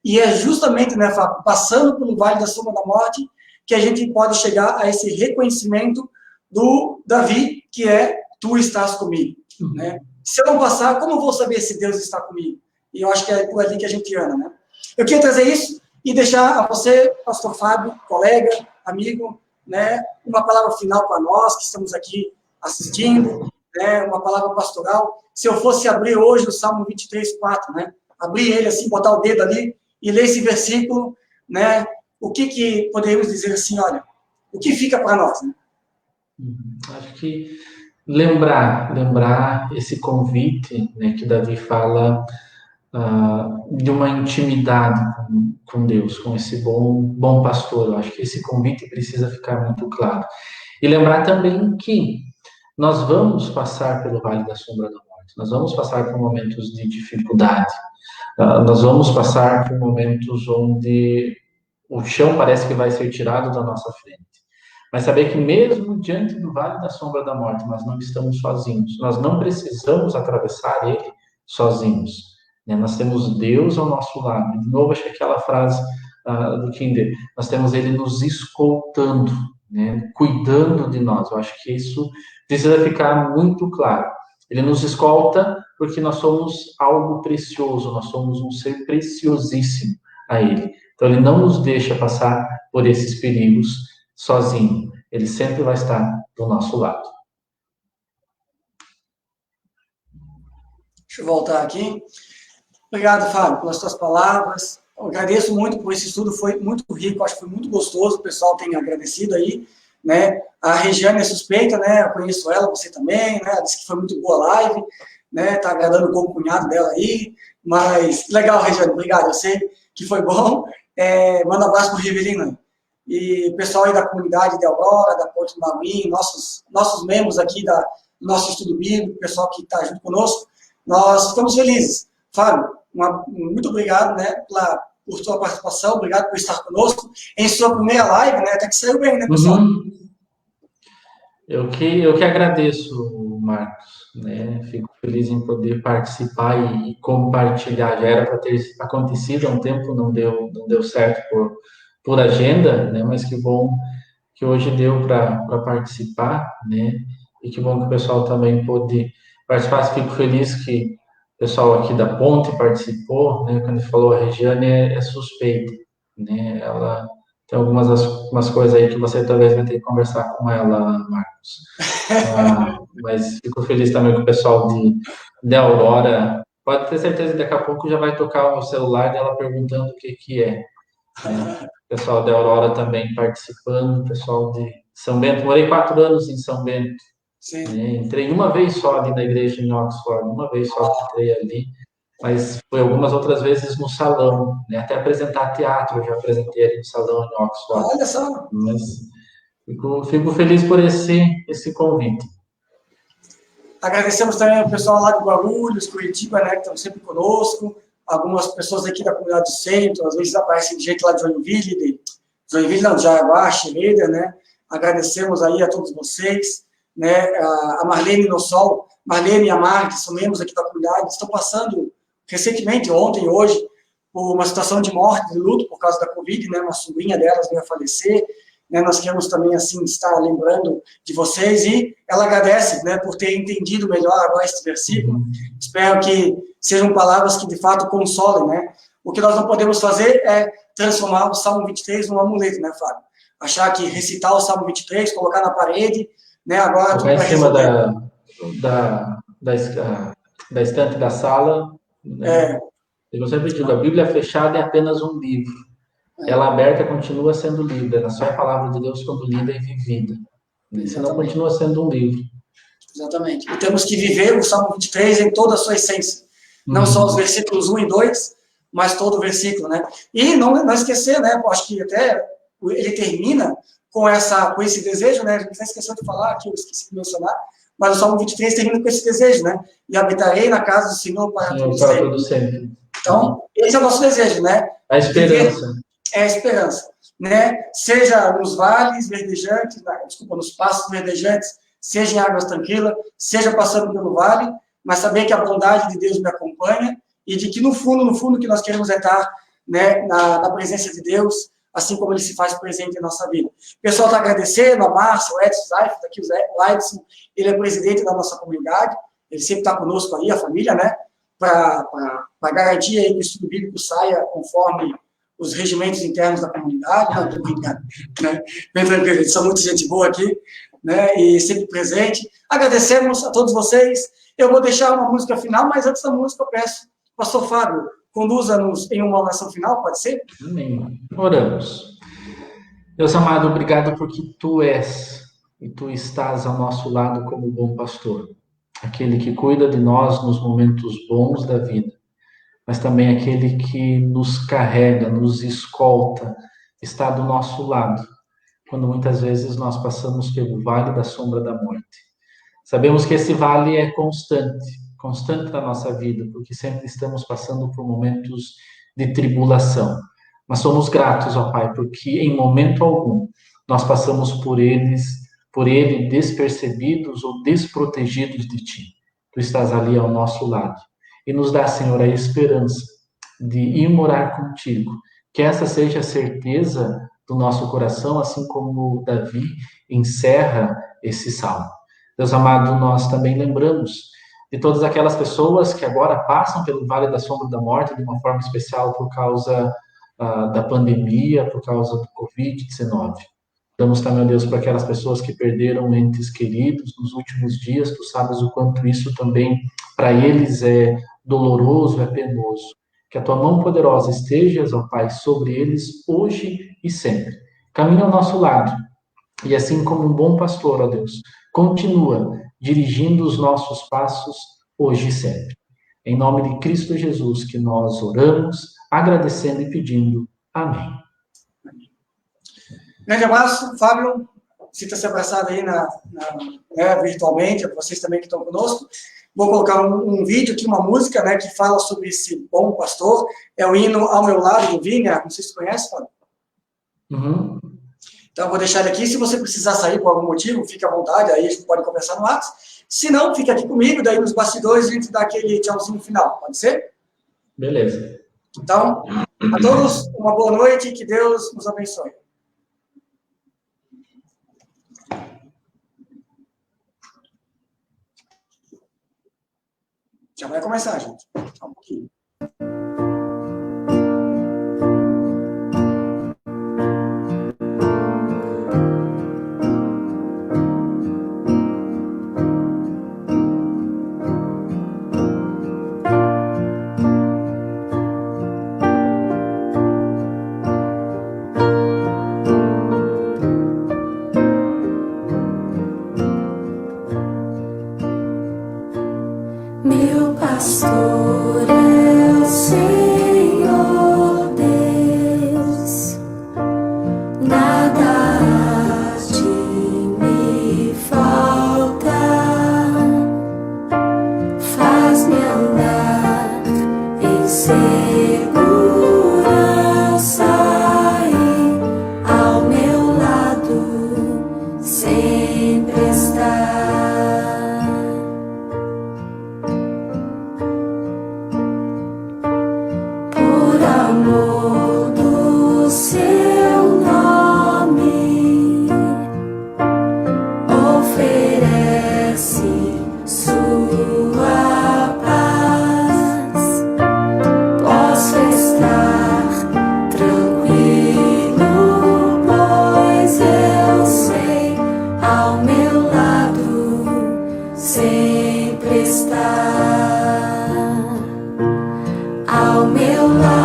E é justamente, né, Fábio, passando pelo vale da sombra da morte, que a gente pode chegar a esse reconhecimento do Davi, que é, tu estás comigo. Né? Se eu não passar, como eu vou saber se Deus está comigo? E eu acho que é por ali que a gente anda, né? Eu queria trazer isso e deixar a você, pastor Fábio, colega, amigo, né, uma palavra final para nós que estamos aqui assistindo, né, uma palavra pastoral. Se eu fosse abrir hoje o Salmo 23:4, né, abrir ele assim, botar o dedo ali e ler esse versículo, né, o que poderíamos dizer assim, olha, o que fica para nós? Né? Acho que lembrar esse convite, né, que Davi fala de uma intimidade com Deus, com esse bom pastor. Eu acho que esse convite precisa ficar muito claro. E lembrar também que nós vamos passar pelo vale da sombra da morte, nós vamos passar por momentos de dificuldade, nós vamos passar por momentos onde o chão parece que vai ser tirado da nossa frente. Mas saber que mesmo diante do vale da sombra da morte, nós não estamos sozinhos, nós não precisamos atravessar ele sozinhos. Nós temos Deus ao nosso lado. De novo, acho que aquela frase do Kinder, nós temos Ele nos escoltando, né, cuidando de nós. Eu acho que isso precisa ficar muito claro. Ele nos escolta porque nós somos algo precioso, nós somos um ser preciosíssimo a Ele. Então, Ele não nos deixa passar por esses perigos sozinho. Ele sempre vai estar do nosso lado. Deixa eu voltar aqui. Obrigado, Fábio, pelas suas palavras. Eu agradeço muito por esse estudo, foi muito rico, acho que foi muito gostoso, o pessoal tem agradecido aí, né? A Regiane é suspeita, né? Eu conheço ela, você também, né? Ela disse que foi muito boa a live, né? Tá agradando com o cunhado dela aí, mas legal, Regiane, obrigado, eu sei que foi bom. Manda um abraço pro Rivelino aí. E o pessoal aí da comunidade de Aurora, da Ponte do Maguim, nossos membros aqui do nosso estudo bíblico, o pessoal que está junto conosco, nós ficamos felizes. Fábio, muito obrigado, né, por sua participação, obrigado por estar conosco em sua primeira live, né, até que saiu bem, né, pessoal? Eu que agradeço, Marcos, né, fico feliz em poder participar e compartilhar. Já era para ter acontecido há um tempo, não deu certo por agenda, né, mas que bom que hoje deu para participar, né, e que bom que o pessoal também pôde participar. Fico feliz que o pessoal aqui da Ponte participou, né? Quando ele falou, a Regiane é suspeita, né? Ela tem umas coisas aí que você talvez vai ter que conversar com ela, Marcos. Mas fico feliz também com o pessoal de Aurora. Pode ter certeza que daqui a pouco já vai tocar o celular dela perguntando o que é. Né? O pessoal de Aurora também participando, o pessoal de São Bento. Morei 4 anos em São Bento. Né? Entrei uma vez só ali na igreja em Oxford, uma vez só que entrei ali, mas foi algumas outras vezes no salão, né? Até apresentar teatro, eu já apresentei ali no salão em Oxford. Olha só! Mas fico feliz por esse convite. Agradecemos também ao pessoal lá de Guarulhos, Curitiba, né, que estão sempre conosco, algumas pessoas aqui da comunidade do centro, às vezes aparecem de gente lá de Joinville, de Jaraguá, Schroeder, né? Agradecemos aí a todos vocês. Né, a Marlene Nossol, Marlene e a Mari, que são membros aqui da comunidade, estão passando recentemente, ontem e hoje, por uma situação de morte, de luto por causa da Covid, né, uma sobrinha delas veio a falecer, né, nós queremos também, assim, estar lembrando de vocês, e ela agradece, né, por ter entendido melhor agora este versículo. Espero que sejam palavras que, de fato, consolem, né. O que nós não podemos fazer é transformar o Salmo 23 num amuleto, né, Fábio? Achar que recitar o Salmo 23, colocar na parede, né, agora tudo vai vai em cima resolver. da estante da sala. Né? Eu sempre digo, a Bíblia fechada é apenas um livro. Ela aberta continua sendo livro. Ela só é a palavra de Deus quando lida e vivida. Senão continua sendo um livro. Exatamente. E temos que viver o Salmo 23 em toda a sua essência. Não só os versículos 1 e 2, mas todo o versículo, né? E não esquecer, né? Acho que até ele termina com esse desejo, né? A gente esqueceu de falar aqui, eu esqueci de mencionar, mas o Salmo 23 termina com esse desejo, né? E habitarei na casa do Senhor para todo sempre. Então, esse é o nosso desejo, né? A esperança. É a esperança. né? Seja nos vales verdejantes, nos pastos verdejantes, seja em águas tranquilas, seja passando pelo vale, mas saber que a bondade de Deus me acompanha e de que no fundo que nós queremos estar, né, na presença de Deus, assim como ele se faz presente em nossa vida. O pessoal está agradecendo, a Márcia, o Edson Zaif, aqui o Edson, ele é presidente da nossa comunidade, ele sempre está conosco aí, a família, né, para garantir aí que o estudo bíblico saia conforme os regimentos internos da comunidade. Não, estou brincando, né? Bem tranquilo, eles são muita gente boa aqui, né, e sempre presente. Agradecemos a todos vocês. Eu vou deixar uma música final, mas antes da música eu peço, pastor Fábio, conduza-nos em uma oração final, pode ser? Amém. Oramos. Deus amado, obrigado porque Tu és e Tu estás ao nosso lado como bom pastor, aquele que cuida de nós nos momentos bons da vida, mas também aquele que nos carrega, nos escolta, está do nosso lado, quando muitas vezes nós passamos pelo vale da sombra da morte. Sabemos que esse vale é constante na nossa vida, porque sempre estamos passando por momentos de tribulação. Mas somos gratos, ó Pai, porque em momento algum nós passamos por ele despercebidos ou desprotegidos de Ti. Tu estás ali ao nosso lado. E nos dá, Senhor, a esperança de ir morar contigo. Que essa seja a certeza do nosso coração, assim como Davi encerra esse salmo. Deus amado, nós também lembramos de todas aquelas pessoas que agora passam pelo Vale da Sombra da Morte de uma forma especial por causa da pandemia, por causa do Covid-19. Damos também, Deus, para aquelas pessoas que perderam entes queridos nos últimos dias. Tu sabes o quanto isso também, para eles, é doloroso, é penoso. Que a Tua mão poderosa esteja, ó Pai, sobre eles hoje e sempre. Caminha ao nosso lado. E assim como um bom pastor, ó Deus, continua dirigindo os nossos passos hoje e sempre. Em nome de Cristo Jesus que nós oramos, agradecendo e pedindo. Amém. Grande abraço, Fábio. Sinta-se abraçado aí virtualmente, vocês também que estão conosco. Vou colocar um vídeo aqui, uma música, né, que fala sobre esse bom pastor. É o hino Ao Meu Lado, do Vinha. Não sei se você conhece, Fábio. Uhum. Então, eu vou deixar ele aqui. Se você precisar sair por algum motivo, fique à vontade, aí a gente pode conversar no WhatsApp. Se não, fica aqui comigo, daí nos bastidores a gente dá aquele tchauzinho final. Pode ser? Beleza. Então, a todos, uma boa noite e que Deus nos abençoe. Já vai começar, gente. Só um pouquinho. Meu pastor é o Senhor Deus, nada há de me faltar, faz-me andar em segurança e ao meu lado sempre está. Amor do seu nome, oferece sua paz. Posso estar tranquilo, pois eu sei, ao meu lado sempre está. Ao meu lado